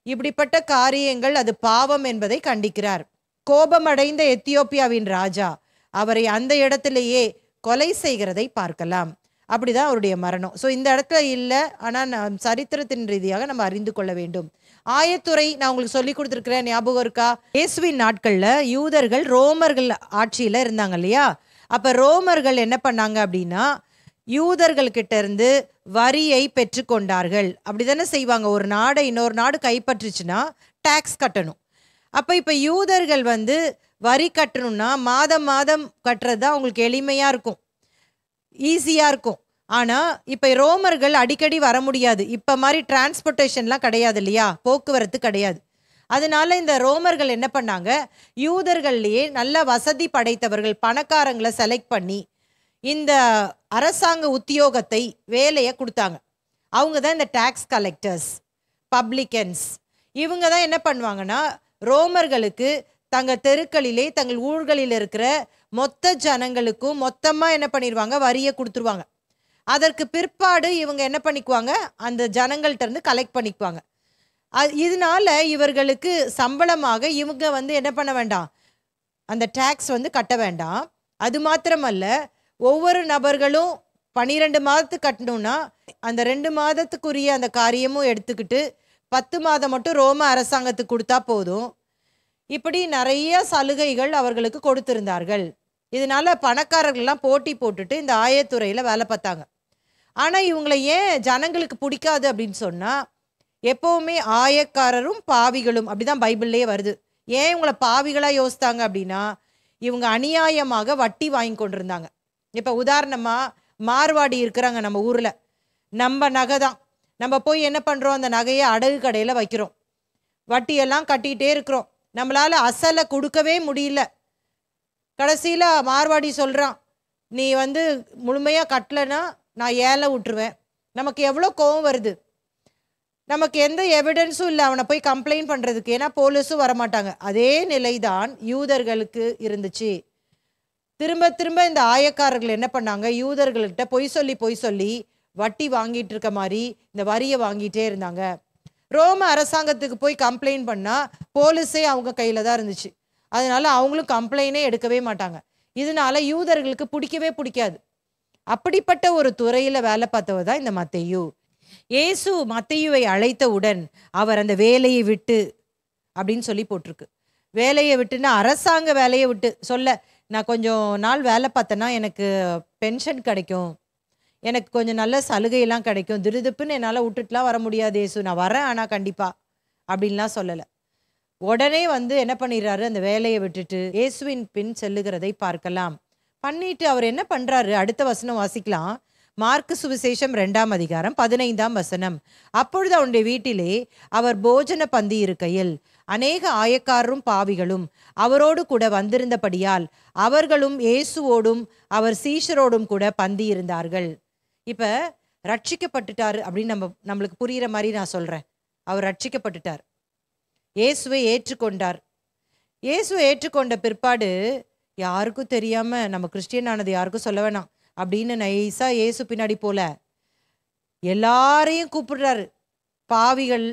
இப்படிப்பட்ட காரியங்கள் அது பாவம் என்பதை கண்டிக்கிறார். கோபமடைந்த எத்தியோப்பியாவின் ராஜா அவரை அந்த இடத்திலேயே கொலை செய்கிறதை பார்க்கலாம். அப்படிதான் அவருடைய மரணம். ஸோ இந்த இடத்துல இல்லை, ஆனால் சரித்திரத்தின் ரீதியாக நம்ம அறிந்து கொள்ள வேண்டும். ஆயத்துறை நான் உங்களுக்கு சொல்லி கொடுத்துருக்கிறேன், ஞாபகம் இருக்கா? இயேசுவின் நாட்கள்ல யூதர்கள் ரோமர்கள் ஆட்சியில இருந்தாங்க இல்லையா? அப்ப ரோமர்கள் என்ன பண்ணாங்க அப்படின்னா, யூதர்கள் கிட்ட இருந்து வரியை பெற்றுக்கொண்டார்கள். அப்படிதானே செய்வாங்க. ஒரு நாடை இன்னொரு நாடு கைப்பற்றுச்சுன்னா டாக்ஸ் கட்டணும். அப்போ இப்போ யூதர்கள் வந்து வரி கட்டணும்னா மாதம் மாதம் கட்டுறது தான் அவங்களுக்கு எளிமையாக இருக்கும், ஈஸியாக இருக்கும். ஆனால் இப்போ ரோமர்கள் அடிக்கடி வர முடியாது. இப்போ மாதிரி டிரான்ஸ்போர்ட்டேஷன்லாம் கிடையாது இல்லையா, போக்குவரத்து கிடையாது. அதனால இந்த ரோமர்கள் என்ன பண்ணாங்க, யூதர்கள்லேயே நல்ல வசதி படைத்தவர்கள் பணக்காரங்களை செலக்ட் பண்ணி இந்த அரசாங்க உத்தியோகத்தை வேலையை கொடுத்தாங்க. அவங்க தான் இந்த டாக்ஸ் கலெக்டர்ஸ், பப்ளிகன்ஸ். இவங்க தான் என்ன பண்ணுவாங்கன்னா, ரோமர்களுக்கு தங்கள் தெருக்களிலே தங்கள் ஊர்களில் இருக்கிற மொத்த ஜனங்களுக்கும் மொத்தமாக என்ன பண்ணிடுவாங்க, வரியை கொடுத்துருவாங்க. அதற்கு பிற்பாடு இவங்க என்ன பண்ணிக்குவாங்க, அந்த ஜனங்கள்ட்ட இருந்து கலெக்ட் பண்ணிக்குவாங்க. இதனால இவர்களுக்கு சம்பளமாக இவங்க வந்து என்ன பண்ண வேண்டாம், அந்த டாக்ஸ் வந்து கட்ட வேண்டாம். அது மாத்திரமல்ல, ஒவ்வொரு நபர்களும் 12 மாதத்துக்கு கட்டணும்னா அந்த 2 மாதத்துக்குரிய அந்த காரியமும் எடுத்துக்கிட்டு 10 மாதம் மட்டும் ரோம அரசாங்கத்துக்கு கொடுத்தா போதும். இப்படி நிறைய சலுகைகள் அவர்களுக்கு கொடுத்திருந்தார்கள். இதனால பணக்காரர்கள்லாம் போட்டி போட்டுட்டு இந்த ஆயத்துறையில் வேலை பார்த்தாங்க. ஆனால் இவங்களை ஏன் ஜனங்களுக்கு பிடிக்காது அப்படின்னு சொன்னால், எப்போவுமே ஆயக்காரரும் பாவிகளும் அப்படிதான் பைபிள்லேயே வருது. ஏன் இவங்களை பாவிகளாக யோசித்தாங்க அப்படின்னா, இவங்க அநியாயமாக வட்டி வாங்கி கொண்டிருந்தாங்க. இப்போ உதாரணமாக மார்வாடி இருக்கிறாங்க நம்ம ஊரில், நம்ம நகை தான், நம்ம போய் என்ன பண்ணுறோம், அந்த நகையை அடகு கடையில் வைக்கிறோம், வட்டியெல்லாம் கட்டிகிட்டே இருக்கிறோம், நம்மளால் அசலை கொடுக்கவே முடியல. கடைசியில் மார்வாடி சொல்கிறான், நீ வந்து முழுமையாக கட்டலைன்னா நான் ஏழை விட்டுருவேன். நமக்கு எவ்வளோ கோவம் வருது. நமக்கு எந்த எவிடன்ஸும் இல்லை அவனை போய் கம்ப்ளைண்ட் பண்ணுறதுக்கு, ஏன்னா போலீஸும் வரமாட்டாங்க. அதே நிலை தான் யூதர்களுக்கு இருந்துச்சு. திரும்ப திரும்ப இந்த ஆயக்காரர்கள் என்ன பண்ணாங்க, யூதர்கள்கிட்ட பொய் சொல்லி வட்டி வாங்கிட்டு இருக்க மாதிரி இந்த வரியை வாங்கிட்டே இருந்தாங்க. ரோம அரசாங்கத்துக்கு போய் கம்ப்ளைண்ட் பண்ணால் போலீஸே அவங்க கையில் தான் இருந்துச்சு. அதனால அவங்களும் கம்ப்ளைண்டே எடுக்கவே மாட்டாங்க. இதனால யூதர்களுக்கு பிடிக்கவே பிடிக்காது. அப்படிப்பட்ட ஒரு துறையில் வேலை பார்த்தவர் தான் இந்த மத்தேயு. இயேசு மத்தேயுவை அழைத்தவுடன் அவர் அந்த வேலையை விட்டு அப்படின்னு சொல்லி போட்டிருக்கு. வேலையை விட்டுன்னா அரசாங்க வேலையை விட்டு சொல்ல, நான் கொஞ்சம் நாள் வேலை பார்த்தேன்னா எனக்கு பென்ஷன் கிடைக்கும், எனக்கு கொஞ்சம் நல்ல சலுகையெல்லாம் கிடைக்கும், திருதுப்புன்னு என்னால் விட்டுட்டுலாம் வர முடியாது இயேசு, நான் வரேன் ஆனால் கண்டிப்பாக அப்படின்லாம் சொல்லலை. உடனே வந்து என்ன பண்ணிடுறாரு, அந்த வேலையை விட்டுட்டு இயேசுவின் பின் செல்லுகிறதை பார்க்கலாம். பண்ணிட்டு அவர் என்ன பண்ணுறாரு, அடுத்த வசனம் வாசிக்கலாம். மார்க்கு சுவிசேஷம் 2ஆம் அதிகாரம் 15ஆம் வசனம். அப்பொழுது அவனுடைய வீட்டிலே அவர் போஜன பந்தி இருக்கையில் அநேக ஆயக்காரரும் பாவிகளும் அவரோடு கூட வந்திருந்தபடியால் அவர்களும் இயேசுவோடும் அவர் சீஷரோடும் கூட பந்தி இருந்தார்கள். இப்ப ரட்சிக்கப்பட்டுட்டார் அப்படின்னு நம்மளுக்கு புரிகிற மாதிரி நான் சொல்றேன். அவர் ரட்சிக்கப்பட்டுட்டார், இயேசுவை ஏற்றுக்கொண்டார். இயேசுவை ஏற்றுக்கொண்ட பிற்பாடு யாருக்கும் தெரியாம நம்ம கிறிஸ்டியன் ஆனது யாருக்கும் சொல்ல வேணாம் அப்படின்னு நைஸா இயேசு பின்னாடி போல எல்லாரையும் கூப்பிடுறாரு. பாவிகள்,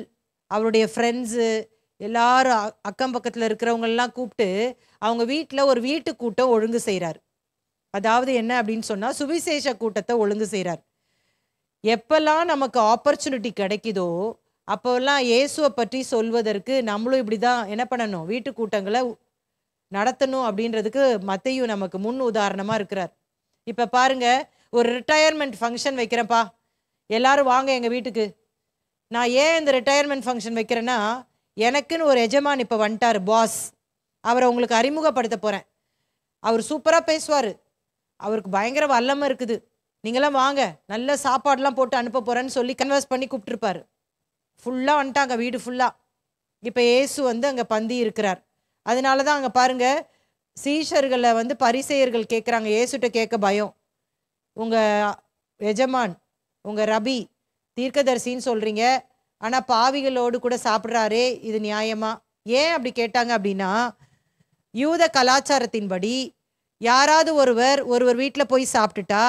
அவருடைய ஃப்ரெண்ட்ஸு எல்லாரும், அக்கம் பக்கத்தில் இருக்கிறவங்கெல்லாம் கூப்பிட்டு அவங்க வீட்டில் ஒரு வீட்டு கூட்டம் ஒழுங்கு செய்கிறார். அதாவது என்ன அப்படின்னு சொன்னால், சுவிசேஷ கூட்டத்தை ஒழுங்கு செய்கிறார். எப்பெல்லாம் நமக்கு ஆப்பர்ச்சுனிட்டி கிடைக்குதோ அப்போல்லாம் இயேசுவை பற்றி சொல்வதற்கு நம்மளும் இப்படி தான் என்ன பண்ணணும், வீட்டு கூட்டங்களை நடத்தணும் அப்படின்றதுக்கு மத்தேயு நமக்கு முன் உதாரணமாக இருக்கிறார். இப்போ பாருங்க, ஒரு ரிட்டையர்மெண்ட் ஃபங்க்ஷன் வைக்கிறேன்ப்பா, எல்லாரும் வாங்க எங்கள் வீட்டுக்கு. நான் ஏன் இந்த ரிட்டையர்மெண்ட் ஃபங்க்ஷன் வைக்கிறேன்னா, எனக்குன்னு ஒரு எஜமான் இப்போ வந்துட்டார், பாஸ். அவரை உங்களுக்கு அறிமுகப்படுத்த போகிறேன். அவர் சூப்பராக பேசுவார், அவருக்கு பயங்கர வல்லமை இருக்குது, நீங்களாம் வாங்க, நல்ல சாப்பாடெலாம் போட்டு அனுப்ப போகிறேன்னு சொல்லி கன்வர்ஸ் பண்ணி கூப்பிட்டுருப்பார். ஃபுல்லாக வந்துட்டாங்க, வீடு ஃபுல்லாக. இப்போ இயேசு அங்கே பந்தி இருக்கிறார். அதனால தான் அங்கே பாருங்க, சீஷர்களை பரிசேயர்கள் கேட்குறாங்க. இயேசுட்ட கேட்க பயம். உங்கள் எஜமான், உங்கள் ரபி தீர்க்கதரிசின்னு சொல்கிறீங்க, ஆனால் பாவிகளோடு கூட சாப்பிட்றாரே, இது நியாயமா? ஏன் அப்படி கேட்டாங்க அப்படின்னா, யூத கலாச்சாரத்தின்படி யாராவது ஒருவர் வீட்டில் போய் சாப்பிட்டுட்டா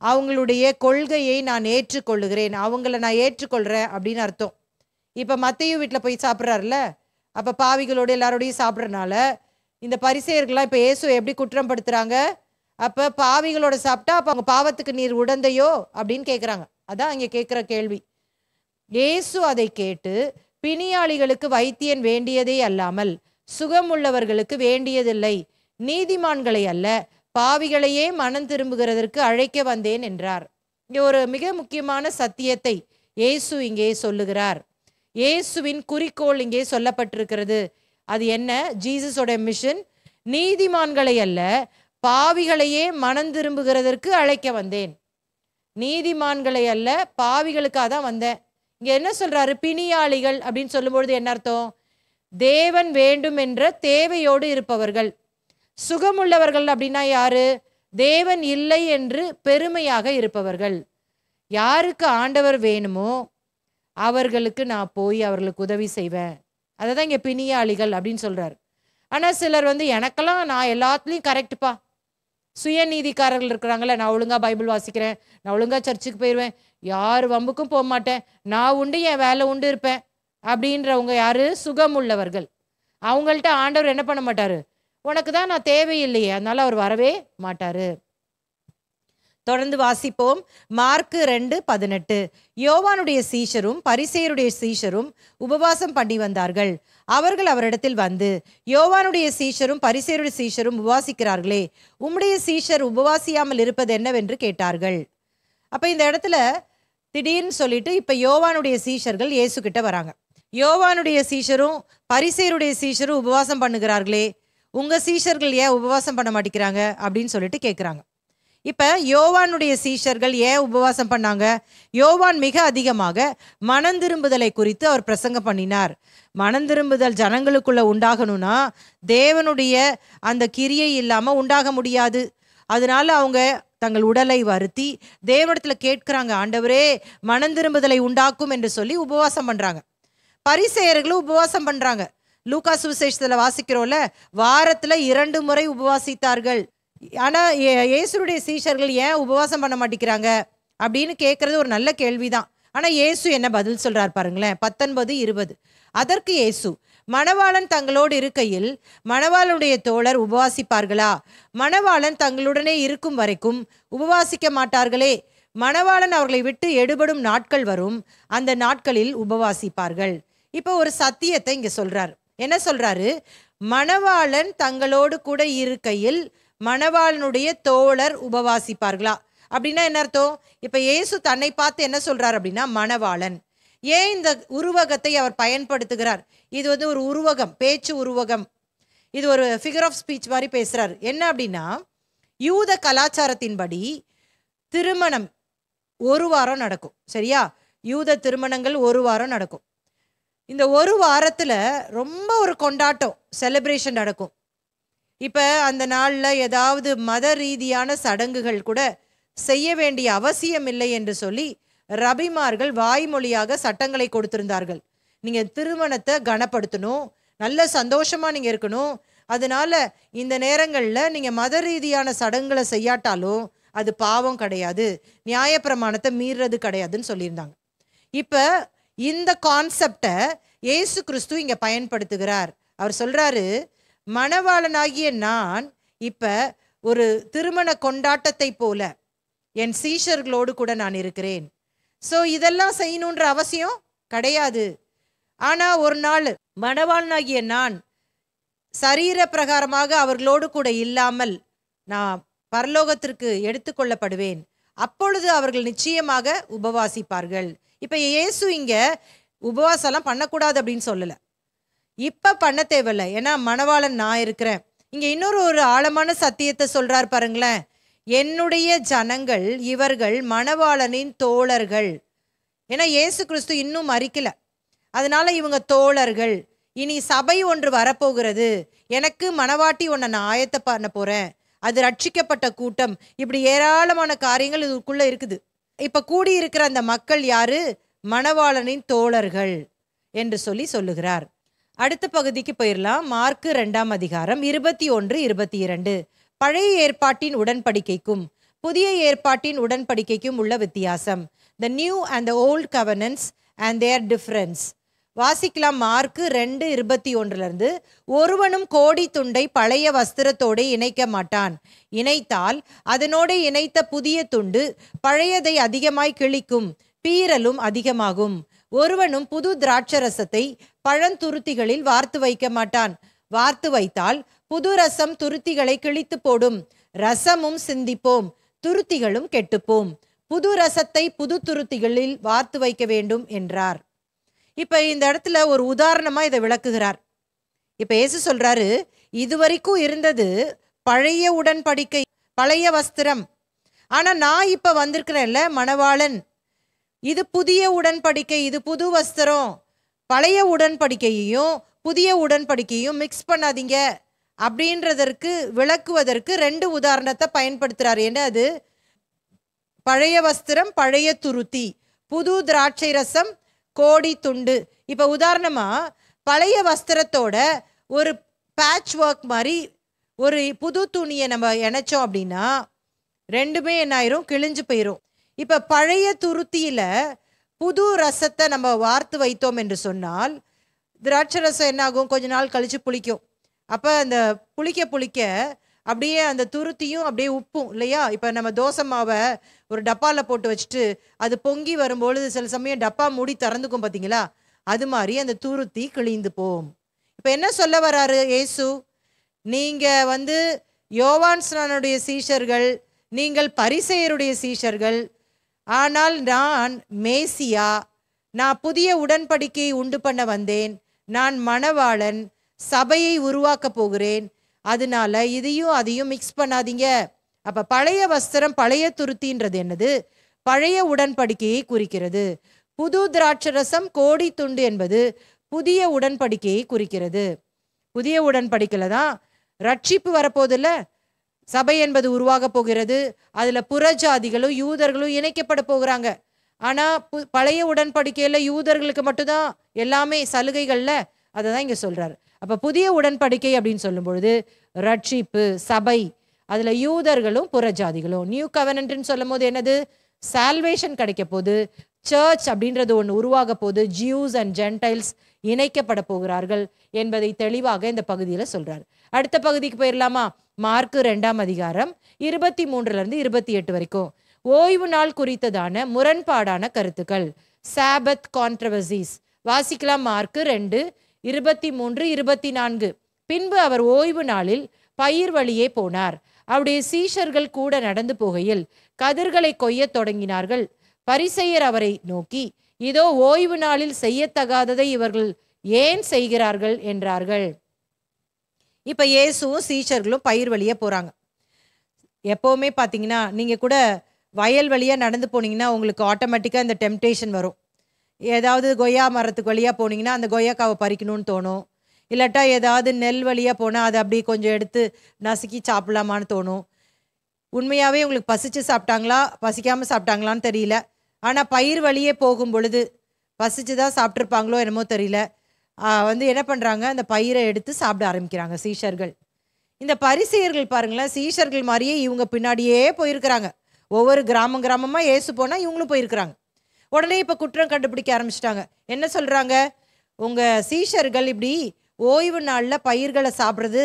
அவங்களுடைய கொள்கையை நான் ஏற்றுக்கொள்ளுகிறேன், அவங்கள நான் ஏற்றுக்கொள்கிறேன் அப்படின்னு அர்த்தம். இப்போ மத்தேயு வீட்டில் போய் சாப்பிட்றாருல, அப்போ பாவிகளோடு எல்லாரோடையும் சாப்பிட்றதுனால இந்த பரிசேயர்கள்லாம் இப்போ இயேசுவை எப்படி குற்றம் படுத்துகிறாங்க? அப்போ பாவிகளோட சாப்பிட்டா அப்போ அவங்க பாவத்துக்கு நீர் உடந்தையோ அப்படின்னு கேட்குறாங்க. அதான் இங்கே கேட்குற கேள்வி. இயேசு அதை கேட்டு, பிணியாளிகளுக்கு வைத்தியன் வேண்டியதே அல்லாமல் சுகமுள்ளவர்களுக்கு வேண்டியதில்லை, நீதிமான்களை அல்ல பாவிகளையே மனம் திரும்புகிறதற்கு அழைக்க வந்தேன் என்றார். இங்கே ஒரு மிக முக்கியமான சத்தியத்தை இயேசு இங்கே சொல்லுகிறார். இயேசுவின் குறிக்கோள் இங்கே சொல்லப்பட்டிருக்கிறது. அது என்ன? ஜீசஸோட மிஷன் நீதிமான்களை அல்ல பாவிகளையே மனம் திரும்புகிறதற்கு அழைக்க வந்தேன். நீதிமான்களை அல்ல பாவிகளுக்காக தான் வந்தேன். இங்க என்ன சொல்றாரு? பிணியாளிகள் அப்படின்னு சொல்லும்பொழுது என்ன அர்த்தம்? தேவன் வேண்டும் என்ற தேவையோடு இருப்பவர்கள். சுகமுள்ளவர்கள் அப்படின்னா யாரு? தேவன் இல்லை என்று பெருமையாக இருப்பவர்கள். யாருக்கு ஆண்டவர் வேணுமோ அவர்களுக்கு நான் போய் அவர்களுக்கு உதவி செய்வேன். அதை தான் இங்கே பிணியாளிகள் அப்படின்னு சொல்றாரு. ஆனால் சிலர் எனக்கெல்லாம் நான் எல்லாத்துலேயும் கரெக்டுப்பா, சுயநீதிக்காரர்கள் இருக்கிறாங்களே, நான் ஒழுங்கா பைபிள் வாசிக்கிறேன், நான் ஒழுங்கா சர்ச்சுக்கு போயிடுவேன், யார் வம்புக்கும் போக மாட்டேன், நான் உண்டு என் வேலை உண்டு இருப்பேன் அப்படின்றவங்க யாரு? சுகமுள்ளவர்கள். அவங்கள்ட்ட ஆண்டவர் என்ன பண்ண மாட்டாரு? உனக்கு தான் நான் தேவையில்லையே, அதனால அவர் வரவே மாட்டாரு. தொடர்ந்து வாசிப்போம். மார்க்கு 2:18. யோவானுடைய சீஷரும் பரிசேயருடைய சீஷரும் உபவாசம் பண்ணி வந்தார்கள். அவர்கள் அவரிடத்தில் வந்து, யோவானுடைய சீஷரும் பரிசேயருடைய சீஷரும் உபவாசிக்கிறார்களே, உம்முடைய சீஷர் உபவாசியாமல் இருப்பது என்னவென்று கேட்டார்கள். அப்ப இந்த இடத்துல திடீர்னு சொல்லிட்டு இப்ப யோவானுடைய சீஷர்கள் இயேசு கிட்ட வராங்க. யோவானுடைய சீஷரும் பரிசேயருடைய சீஷரும் உபவாசம் பண்ணுகிறார்களே, உங்க சீஷர்கள் ஏன் உபவாசம் பண்ண மாட்டேங்கிறாங்க அப்படின்னு சொல்லிட்டு கேட்குறாங்க. இப்ப யோவானுடைய சீஷர்கள் ஏன் உபவாசம் பண்ணாங்க? யோவான் மிக அதிகமாக மனம் திரும்புதலை குறித்து அவர் பிரசங்கம் பண்ணினார். மனம் திரும்புதல் ஜனங்களுக்குள்ள உண்டாகணும்னா தேவனுடைய அந்த கிரியை இல்லாம உண்டாக முடியாது. அதனால அவங்க தங்கள் உடலை வருத்தி தேவனிடத்துல கேட்கிறாங்க, ஆண்டவரே மனம் திரும்புதலை உண்டாக்கும் என்று சொல்லி உபவாசம் பண்றாங்க. பரிசேயர்களும் உபவாசம் பண்றாங்க. லூக்கா சுவிசேஷத்துல வாசிக்கிறோம்ல, வாரத்துல 2 முறை உபவாசித்தார்கள். ஆனா இயேசுடைய சீஷர்கள் ஏன் உபவாசம் பண்ண மாட்டேங்கிறாங்க அப்படின்னு கேட்கறது ஒரு நல்ல கேள்விதான். ஆனா இயேசு என்ன பதில் சொல்றார் பாருங்களேன். 19:20. அதற்கு இயேசு, மணவாளன் தங்களோடு இருக்கையில் மணவாளனுடைய தோழர் உபவாசிப்பார்களா? மணவாளன் தங்களுடனே இருக்கும் வரைக்கும் உபவாசிக்க மாட்டார்களே. மணவாளன் அவர்களை விட்டு எடுபடும் நாட்கள் வரும், அந்த நாட்களில் உபவாசிப்பார்கள். இப்போ ஒரு சத்தியத்தை இங்க சொல்றாரு. என்ன சொல்றாரு? மணவாளன் தங்களோடு கூட இருக்கையில் மணவாளனுடைய தோழர் உபவாசிப்பார்களா அப்படின்னா என்ன அர்த்தம்? இப்ப இயேசு தன்னை பார்த்து என்ன சொல்றார் அப்படின்னா மணவாளன். ஏன் இந்த உருவகத்தை அவர் பயன்படுத்துகிறார்? இது ஒரு உருவகம், பேச்சு உருவகம். இது ஒரு ஃபிகர் ஆஃப் ஸ்பீச் மாதிரி பேசுறாரு. என்ன அப்படின்னா, யூத கலாச்சாரத்தின்படி திருமணம் 1 வாரம் நடக்கும். சரியா? யூத திருமணங்கள் 1 வாரம் நடக்கும். இந்த 1 வாரத்துல ரொம்ப ஒரு கொண்டாட்டம், செலிப்ரேஷன் நடக்கும். இப்ப அந்த நாள்ல ஏதாவது மத ரீதியான சடங்குகள் கூட செய்ய வேண்டிய அவசியம் இல்லை என்று சொல்லி ரபிமார்கள் வாய்மொழியாக சட்டங்களை கொடுத்திருந்தார்கள். நீங்க திருமணத்தை கனப்படுத்தணும், நல்ல சந்தோஷமா நீங்க இருக்கணும், அதனால இந்த நேரங்கள்ல நீங்க மத ரீதியான சடங்குகளை செய்யாட்டாலும் அது பாவம் கிடையாது, நியாயப்பிரமாணத்தை மீறது கிடையாதுன்னு சொல்லியிருந்தாங்க. இப்ப இந்த கான்செப்டை இயேசு கிறிஸ்து இங்க பயன்படுத்துகிறார். அவர் சொல்றாரு, மணவாளனாகிய நான் இப்ப ஒரு திருமண கொண்டாட்டத்தை போல என் சீஷர்களோடு கூட நான் இருக்கிறேன். ஸோ இதெல்லாம் செய்யணுன்ற அவசியம் கிடையாது. ஆனா ஒரு நாள் மணவாளனாகிய நான் சரீர பிரகாரமாக அவர்களோடு கூட இல்லாமல் நான் பரலோகத்திற்கு எடுத்துக்கொள்ளப்படுவேன். அப்பொழுது அவர்கள் நிச்சயமாக உபவாசிப்பார்கள். இப்ப இயேசு இங்க உபவாசம்லாம் பண்ணக்கூடாது அப்படின்னு சொல்லல, இப்ப பண்ண தேவையில்லை, ஏன்னா மணவாளன் நான் இருக்கிறேன். இங்க இன்னொரு ஆழமான சத்தியத்தை சொல்றார் பாருங்களேன். என்னுடைய ஜனங்கள் இவர்கள் மணவாளனின் தோழர்கள். ஏன்னா இயேசு கிறிஸ்து இன்னும் மரிக்கல, அதனால இவங்க தோழர்கள். இனி சபை ஒன்று வரப்போகிறது, எனக்கு மணவாட்டி ஒன்றை நான் ஆயத்த பண்ண போறேன், அது ரட்சிக்கப்பட்ட கூட்டம், இப்படி ஏராளமான காரியங்கள் இதுக்குள்ள இருக்குது. இப்ப கூடியிருக்கிற அந்த மக்கள் யாரு? மணவாளனின் தோழர்கள் என்று சொல்லுகிறார். அடுத்த பகுதிக்கு போயிடலாம். மார்க்கு 2ஆம் அதிகாரம் 21, 22. பழைய ஏற்பாட்டின் உடன்படிக்கைக்கும் புதிய ஏற்பாட்டின் உடன்படிக்கைக்கும் உள்ள வித்தியாசம். The new and the old covenants and their difference. வாசிக்கலாம். மார்க்கு 2:21 ஒருவனும் கோடி துண்டை பழைய வஸ்திரத்தோடு இணைக்க மாட்டான், இணைத்தால் அதனோடு இணைத்த புதிய துண்டு பழையதை அதிகமாய் கிழிக்கும், பீறலும் அதிகமாகும். ஒருவனும் புது திராட்சரசத்தை பழந்துருத்திகளில் வார்த்து வைக்க மாட்டான், வார்த்து வைத்தால் புது ரசம் துருத்திகளை கிழித்து போடும், ரசமும் சிந்திப்போம், துருத்திகளும் கெட்டுப்போம். புது ரசத்தை புது துருத்திகளில் வார்த்து வைக்க வேண்டும் என்றார். இப்ப இந்த இடத்துல ஒரு உதாரணமா இதை விளக்குகிறார். இப்ப இயேசு சொல்றாரு, இதுவரைக்கும் இருந்தது பழைய உடன்படிக்கை, பழைய வஸ்திரம். ஆனா நான் இப்ப வந்திருக்கிறேன்ல மணவாளன், இது புதிய உடன்படிக்கை, இது புது வஸ்திரம். பழைய உடன்படிக்கையையும் புதிய உடன்படிக்கையும் மிக்ஸ் பண்ணாதீங்க அப்படின்றதற்கு விளக்குவதற்கு 2 உதாரணத்தை பயன்படுத்துறாரு. என்ன அது? பழைய வஸ்திரம், பழைய துருத்தி, புது திராட்சை ரசம், கோடி துண்டு. இப்ப உதாரணமா பழைய வஸ்திரத்தோட ஒரு பேட்ச் ஒர்க் மாதிரி ஒரு புது துணியை நம்ம இணைச்சோம் அப்படின்னா ரெண்டுமே என்ன ஆயிரும்? கிழிஞ்சு போயிரும். இப்ப பழைய துருத்தியில புது ரசத்தை நம்ம வார்த்து வைத்தோம் என்று சொன்னால் திராட்சை ரசம் என்ன ஆகும்? கொஞ்ச நாள் கழிச்சு புளிக்கும். அப்ப அந்த புளிக்க அப்படியே அந்த துருத்தியும் அப்படியே உப்பும் இல்லையா? இப்ப நம்ம தோசை மாவை ஒரு டப்பால போட்டு வச்சுட்டு அது பொங்கி வரும்பொழுது சில சமயம் டப்பா மூடி திறந்துக்கும் பார்த்தீங்களா? அது மாதிரி அந்த துருத்தி கிழிந்து போம். இப்ப என்ன சொல்ல வராரு இயேசு? நீங்க யோவான் ஸ்நானனுடைய சீஷர்கள், நீங்கள் பரிசேயருடைய சீஷர்கள், ஆனால் நான் மேசியா, நான் புதிய உடன்படிக்கையை உண்டு பண்ண வந்தேன், நான் மணவாளன், சபையை உருவாக்க போகிறேன், அதனால இதையும் அதையும் மிக்ஸ் பண்ணாதீங்க. அப்ப பழைய வஸ்திரம், பழைய துருத்தின்றது என்னது? பழைய உடன்படிக்கையை குறிக்கிறது. புது திராட்சரசம், கோடி துண்டு என்பது புதிய உடன்படிக்கையை குறிக்கிறது. புதிய உடன்படிக்கையில தான் ரட்சிப்பு வரப்போதில்ல, சபை என்பது உருவாக போகிறது. அதுல புறஜாதிகளும் யூதர்களும் இணைக்கப்பட போகிறாங்க. ஆனா பழைய உடன்படிக்கையில யூதர்களுக்கு மட்டும்தான் எல்லாமே சலுகைகள்ல, அதை தான் இங்க சொல்றாரு. அப்ப புதிய உடன்படிக்கை அப்படின்னு சொல்லும் பொழுது ரட்சிப்பு, சபை, அதுல யூதர்களும் புறஜாதிகளும். நியூ கவெனன்ட்னு சொல்லும் போது என்னது? சால்வேஷன் கிடைக்க போது, சர்ச் அப்படின்றது ஒன்று உருவாக போது, ஜியூஸ் அண்ட் ஜென்டைல்ஸ் இணைக்கப்பட போகிறார்கள் என்பதை தெளிவாக இந்த பகுதியில சொல்றாரு. அடுத்த பகுதிக்கு போயிடலாமா? மார்க்கு 2ஆம் அதிகாரம் 23 28 வரைக்கும் ஓய்வு நாள் குறித்ததான முரண்பாடான கருத்துக்கள், சாபத் கான்ட்ரவர்சிஸ். வாசிக்கலாம். மார்க்கு 2:23, 24. பின்பு அவர் ஓய்வு நாளில் பயிர் வழியே போனார். அவருடைய சீஷர்கள் கூட நடந்து போகையில் கதிர்களை கொய்யத் தொடங்கினார்கள். பரிசேயர் அவரை நோக்கி, இதோ ஓய்வு நாளில் செய்யத்தகாததை இவர்கள் ஏன் செய்கிறார்கள் என்றார்கள். இப்ப இயேசுவும் சீஷர்களும் பயிர் வழியே போறாங்க. எப்பவுமே பாத்தீங்கன்னா நீங்க கூட வயல் வழியா நடந்து போனீங்கன்னா உங்களுக்கு ஆட்டோமேட்டிக்கா இந்த டெம்டேஷன் வரும். ஏதாவது கொய்யா மரத்துக்கு வழியா போனீங்கன்னா அந்த கொய்யாக்காவை பறிக்கணும்னு தோணும். இல்லாட்டா ஏதாவது நெல் வழியா போனா அதை அப்படியே கொஞ்சம் எடுத்து நசுக்கி சாப்பிடலாமான்னு தோணும். உண்மையாவே உங்களுக்கு பசிச்சு சாப்பிட்டாங்களா பசிக்காம சாப்பிட்டாங்களான்னு தெரியல. ஆனா பயிர் வழியே போகும் பொழுது பசிச்சுதான் சாப்பிட்ருப்பாங்களோ என்னமோ தெரியல, என்ன பண்றாங்க, அந்த பயிரை எடுத்து சாப்பிட ஆரம்பிக்கிறாங்க சீஷர்கள். இந்த பரிசேயர்கள் பாருங்களேன், சீஷர்கள் மாதிரியே இவங்க பின்னாடியே போயிருக்கிறாங்க. ஒவ்வொரு கிராமமா இயேசு போனா இவங்களும் போயிருக்கிறாங்க. உடனே இப்ப குற்றம் கண்டுபிடிக்க ஆரம்பிச்சிட்டாங்க. என்ன சொல்றாங்க? உங்க சீஷர்கள் இப்படி ஓய்வு நாள்ல பயிர்களை சாப்பிட்றது,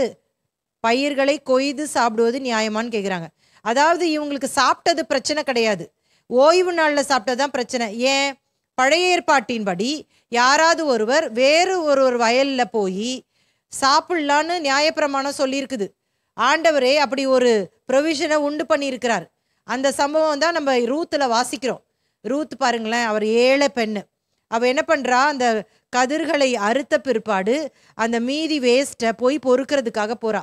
பயிர்களை கொய்து சாப்பிடுவது நியாயமான்னு கேட்குறாங்க. அதாவது இவங்களுக்கு சாப்பிட்டது பிரச்சனை கிடையாது, ஓய்வு நாளில் சாப்பிட்டதுதான் பிரச்சனை. ஏன்? பழைய ஏற்பாட்டின்படி யாராவது ஒருவர் வேறு ஒரு வயலில் போய் சாப்பிடலான்னு நியாயப்பிரமாணம் சொல்லியிருக்குது. ஆண்டவரே அப்படி ஒரு ப்ரொவிஷனை உண்டு பண்ணியிருக்கிறார். அந்த சம்பவம் தான் நம்ம ரூத்தில் வாசிக்கிறோம். ரூத் பாருங்களேன், அவர் ஏழை பெண்ணு. அவள் என்ன பண்ணுறா, அந்த கதிர்களை அறுத்த பிற்பாடு அந்த மீதி வேஸ்ட்டை போய் பொறுக்கிறதுக்காக போகிறா.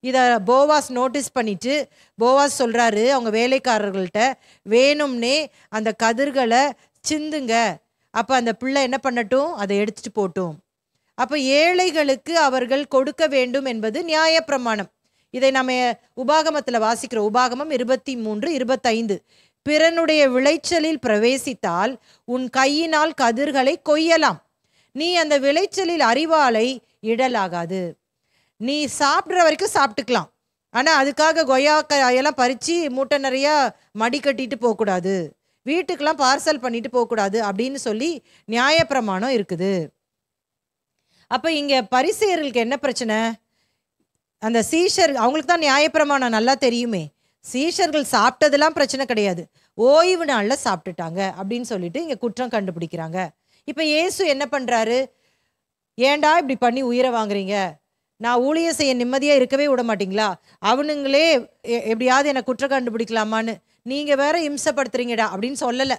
இதை போவாஸ் நோட்டீஸ் பண்ணிட்டு போவாஸ் சொல்கிறாரு அவங்க வேலைக்காரர்கள்ட்ட, வேணும்னே அந்த கதிர்களை சிந்துங்க, அப்ப அந்த பிள்ளை என்ன பண்ணட்டும், அதை எடுத்துட்டு போட்டும். அப்ப ஏழைகளுக்கு அவர்கள் கொடுக்க வேண்டும் என்பது நியாயப்பிரமாணம். இதை நம்ம உபாகமத்துல வாசிக்கிறோம். உபாகமம் 23:25. பிறனுடைய விளைச்சலில் பிரவேசித்தால் உன் கையினால் கதிர்களை கொய்யலாம், நீ அந்த விளைச்சலில் அரிவாளை இடலாகாது. நீ சாப்பிட்ற வரைக்கும் சாப்பிட்டுக்கலாம், ஆனா அதுக்காக கொய்யாக்காயெல்லாம் பறிச்சு மூட்டை நிறைய மடி கட்டிட்டு போகக்கூடாது, வீட்டுக்கெல்லாம் பார்சல் பண்ணிட்டு போகக்கூடாது அப்படின்னு சொல்லி நியாயப்பிரமாணம் இருக்குது. அப்ப இங்க பரிசேயர்களுக்கு என்ன பிரச்சனை? அந்த சீஷர், அவங்களுக்கு தான் நியாயப்பிரமாணம் நல்லா தெரியுமே. சீஷர்கள் சாப்பிட்டதெல்லாம் பிரச்சனை கிடையாது, ஓய்வு நாள்ல சாப்பிட்டுட்டாங்க அப்படின்னு சொல்லிட்டு இங்க குற்றம் கண்டுபிடிக்கிறாங்க. இப்ப இயேசு என்ன பண்றாரு? ஏண்டா இப்படி பண்ணி உயிரை வாங்குறீங்க? நான் ஊழியம் செய்ய நிம்மதியா இருக்கவே விட மாட்டீங்களா? அவனுங்களே எப்படியாவது என்னை குற்றம் கண்டுபிடிக்கலாமான்னு நீங்க வேற இம்சப்படுத்துறீங்கடா அப்படின்னு சொல்லல.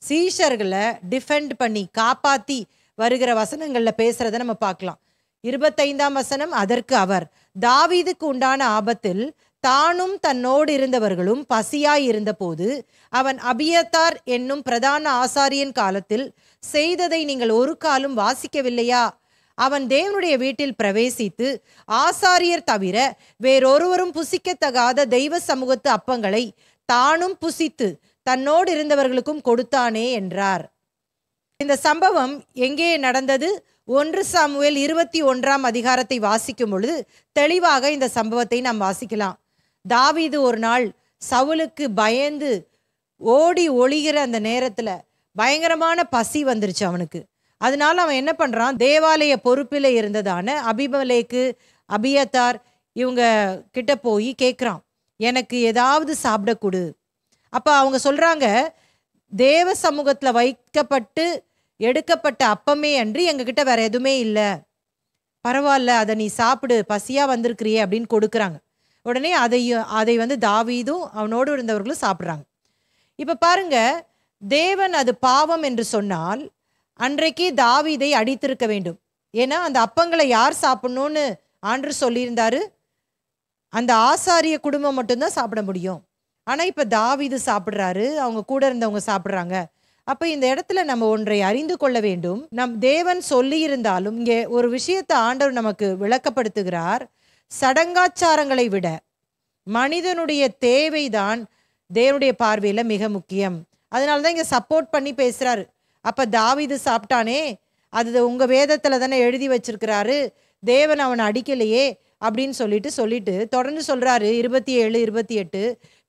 சீஷர்களை டிஃபெண்ட் பண்ணி காப்பாத்தி வருகிற வசனங்கள்ல பேசுறத நம்ம பார்க்கலாம். 25ஆம் வசனம், அதற்கு அவர், தாவீதுக்கு உண்டான ஆபத்தில் தானும் தன்னோடு இருந்தவர்களும் பசியாய் இருந்த போது அவன் அபியத்தார் என்னும் பிரதான ஆசாரியன் காலத்தில் செய்ததை நீங்கள் ஒரு காலும் வாசிக்கவில்லையா? அவன் தேவனுடைய வீட்டில் பிரவேசித்து ஆசாரியர் தவிர வேறொருவரும் புசிக்கத்தகாத தெய்வ சமூகத்து அப்பங்களை தானும் புசித்து தன்னோடு இருந்தவர்களுக்கும் கொடுத்தானே என்றார். இந்த சம்பவம் எங்கே நடந்தது? 1 சாமுவேல் 21ஆம் அதிகாரத்தை வாசிக்கும் பொழுது தெளிவாக இந்த சம்பவத்தை நாம் வாசிக்கலாம். தாவீது ஒரு நாள் சவுலுக்கு பயந்து ஓடி ஒளிகிற அந்த நேரத்துல பயங்கரமான பசி வந்துருச்சு அவனுக்கு. அதனால அவன் என்ன பண்றான், தேவாலய பொறுப்பில் இருந்ததான அபிமெலேக்கு, அபியத்தார் இவங்க கிட்ட போய் கேட்குறான், எனக்கு ஏதாவது சாப்பிட கொடு. அப்ப அவங்க சொல்றாங்க, தேவ சமூகத்துல வைக்கப்பட்டு எடுக்கப்பட்ட அப்பமே அன்றி எங்ககிட்ட வேற எதுவுமே இல்லை, பரவாயில்ல அதை நீ சாப்பிடு, பசியா வந்திருக்கிறியே அப்படின்னு கொடுக்குறாங்க. உடனே அதை தாவீதும் அவனோடு இருந்தவர்களும் சாப்பிட்றாங்க. இப்ப பாருங்க, தேவன் அது பாவம் என்று சொன்னால் அன்றைக்கு தாவீதை அடித்திருக்க வேண்டும். ஏன்னா அந்த அப்பங்களை யார் சாப்பிடணும்னு ஆண்டவர் சொல்லியிருந்தாரு, அந்த ஆசாரிய குடும்பம் மட்டும்தான் சாப்பிட முடியும். ஆனா இப்ப தாவீது சாப்பிட்றாரு, அவங்க கூட இருந்தவங்க சாப்பிட்றாங்க. அப்ப இந்த இடத்துல நம்ம ஒன்றை அறிந்து கொள்ள வேண்டும். நம் தேவன் சொல்லி இருந்தாலும் இங்கே ஒரு விஷயத்தை ஆண்டவர் நமக்கு விளக்கப்படுத்துகிறார். சடங்காச்சாரங்களை விட மனிதனுடைய தேவைதான் தேவனுடைய பார்வையில மிக முக்கியம். அதனாலதான் இங்க சப்போர்ட் பண்ணி பேசுறாரு. அப்ப தாவீது சாப்பிட்டானே, அது உங்க வேதத்துல தானே எழுதி வச்சிருக்கிறாரு, தேவன் அவனை அடிக்கலையே அப்படின்னு சொல்லிட்டு தொடர்ந்து சொல்றாரு. 27, 28,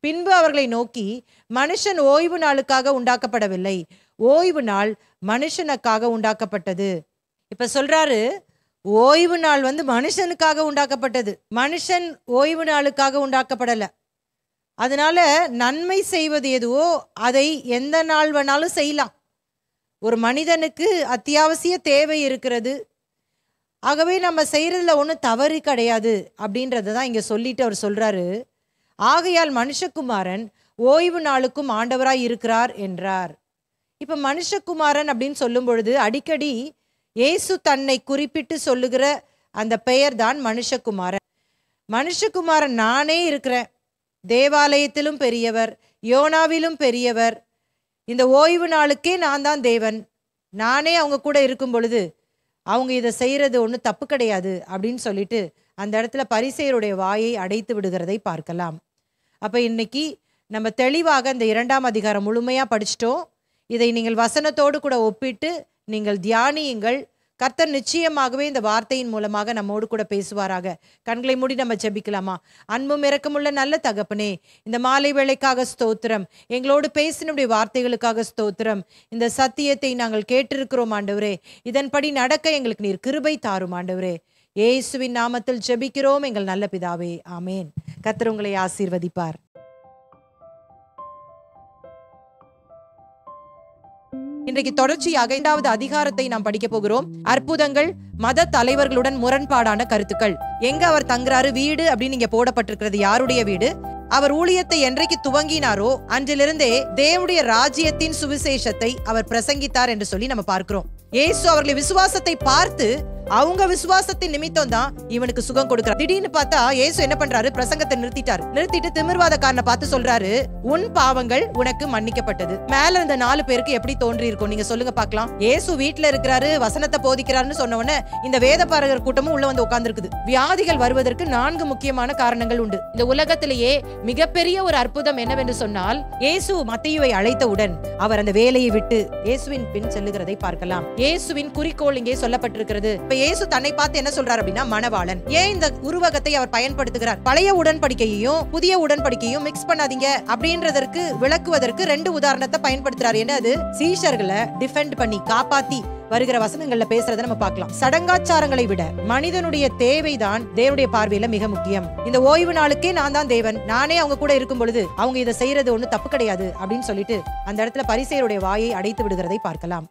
பின்பு அவர்களை நோக்கி, மனுஷன் ஓய்வு நாளுக்காக உண்டாக்கப்படவில்லை, ஓய்வு நாள் மனுஷனுக்காக உண்டாக்கப்பட்டது. இப்ப சொல்றாரு, ஓய்வு நாள் மனுஷனுக்காக உண்டாக்கப்பட்டது, மனுஷன் ஓய்வு நாளுக்காக உண்டாக்கப்படல. அதனால நன்மை செய்வது எதுவோ அதை எந்த நாள் வேணாலும் செய்யலாம். ஒரு மனிதனுக்கு அத்தியாவசிய தேவை இருக்கிறது, ஆகவே நம்ம செய்யறதுல ஒன்றும் தவறு கிடையாது அப்படின்றத தான் இங்க சொல்லிட்டு அவர் சொல்றாரு. ஆகையால் மனுஷகுமாரன் ஓய்வு நாளுக்கும் ஆண்டவராய் இருக்கிறார் என்றார். இப்ப மனுஷகுமாரன் அப்படின்னு சொல்லும் பொழுது அடிக்கடி இயேசு தன்னை குறிப்பிட்டு சொல்லுகிற அந்த பெயர் தான் மனுஷகுமாரன். மனுஷகுமாரன் நானே இருக்கிறேன், தேவாலயத்திலும் பெரியவர், யோனாவிலும் பெரியவர், இந்த ஓய்வு நாளுக்கே நான் தான் தேவன், நானே அவங்க கூட இருக்கும் பொழுது அவங்க இதை செய்யறது ஒன்றும் தப்பு கிடையாது அப்படின்னு சொல்லிட்டு அந்த இடத்துல பரிசேயருடைய வாயை அடைத்து விடுகிறதை பார்க்கலாம். அப்ப இன்னைக்கு நம்ம தெளிவாக இந்த 2ஆம் அதிகாரம் முழுமையா படிச்சிட்டோம். இதை நீங்கள் வசனத்தோடு கூட ஒப்பிட்டு நீங்கள் தியானியுங்கள். கர்த்தர் நிச்சயமாகவே இந்த வார்த்தையின் மூலமாக நம்மோடு கூட பேசுவாராக. கண்களை மூடி நம்ம ஜெபிக்கலாமா? அன்பும் இரக்கமுள்ள நல்ல தகப்பனே, இந்த மாலை வேளைக்காக ஸ்தோத்திரம், எங்களோடு பேசினுடைய வார்த்தைகளுக்காக ஸ்தோத்திரம். இந்த சத்தியத்தை நாங்கள் கேட்டிருக்கிறோம் ஆண்டவரே, இதன்படி நடக்க எங்களுக்கு நீர் கிருபை தாரும் ஆண்டவரே. இயேசுவின் நாமத்தில் ஜெபிக்கிறோம் எங்கள் நல்ல பிதாவே, ஆமேன். கர்த்தர் உங்களை ஆசீர்வதிப்பார். இன்றைக்கு தொடர்ச்சியாக 2வது அதிகாரத்தை நாம் படிக்க போகிறோம். அற்புதங்கள், மத தலைவர்களுடன் முரண்பாடான கருத்துக்கள். எங்க அவர் தங்குறாரு, வீடு அப்படின்னு இங்க போடப்பட்டிருக்கிறது யாருடைய வீடு? அவர் ஊழியத்தை என்றைக்கு துவங்கினாரோ அன்றிலிருந்தே தேவனுடைய ராஜ்யத்தின் சுவிசேஷத்தை அவர் பிரசங்கித்தார் என்று சொல்லி நம்ம பார்க்கிறோம். இயேசு அவர்களை விசுவாசத்தை பார்த்து அவங்க விசுவாசத்தின் நிமித்தம் தான் இவனுக்கு சுகம் கொடுக்கிறார். திடீர்னு பார்த்தா இயேசு என்ன பண்றாரு, பிரசங்கத்தை நிறுத்திட்டு திமிர்வாதக்காரனை பார்த்து சொல்றாரு, உன் பாவங்கள் உனக்கு மன்னிக்கப்பட்டது. மேல இருந்த 4 பேருக்கு எப்படி தோன்றி இருக்கும் நீங்க சொல்லுங்க பார்க்கலாம். இயேசு வீட்டுல இருக்கிறாரு, வசனத்தை போதிக்கிறாருன்னு சொன்ன உடனே இந்த வேதபாரகர் கூட்டமும் உள்ள வந்து உட்கார்ந்து இருக்குது. வியாதிகள் வருவதற்கு 4 முக்கியமான காரணங்கள் உண்டு. இந்த உலகத்திலேயே மிகப்பெரிய ஒரு அற்புதம் என்னவென்று சொன்னால், இயேசு மத்தேயுவை அழைத்தவுடன் அவர் அந்த வேலையை விட்டு இயேசுவின் பின் செல்லுகிறதை பார்க்கலாம். இயேசுவின் குறிக்கோள் இங்கே சொல்லப்பட்டிருக்கிறது. இப்ப இயேசு தன்னை பார்த்து என்ன சொல்றாரு அப்படின்னா, மணவாளன். ஏன் இந்த உருவகத்தை அவர் பயன்படுத்துகிறார்? பழைய உடன்படிக்கையையும் புதிய உடன்படிக்கையும் மிக்ஸ் பண்ணாதீங்க அப்படின்றதற்கு விளக்குவதற்கு 2 உதாரணத்தை பயன்படுத்துறாரு. என்ன அது? சீஷர்களை டிஃபெண்ட் பண்ணி காப்பாத்தி வருகிற வசனங்கள்ல பேசுறத நம்ம பார்க்கலாம். சடங்காச்சாரங்களை விட மனிதனுடைய தேவைதான் தேவனுடைய பார்வையில மிக முக்கியம். இந்த ஓய்வு நாளுக்கே நான் தான் தேவன், நானே அவங்க கூட இருக்கும் பொழுது அவங்க இதை செய்யறது ஒண்ணு தப்பு கிடையாது அப்படின்னு சொல்லிட்டு அந்த இடத்துல பரிசேயருடைய வாயை அடைத்து விடுகிறதை பார்க்கலாம்.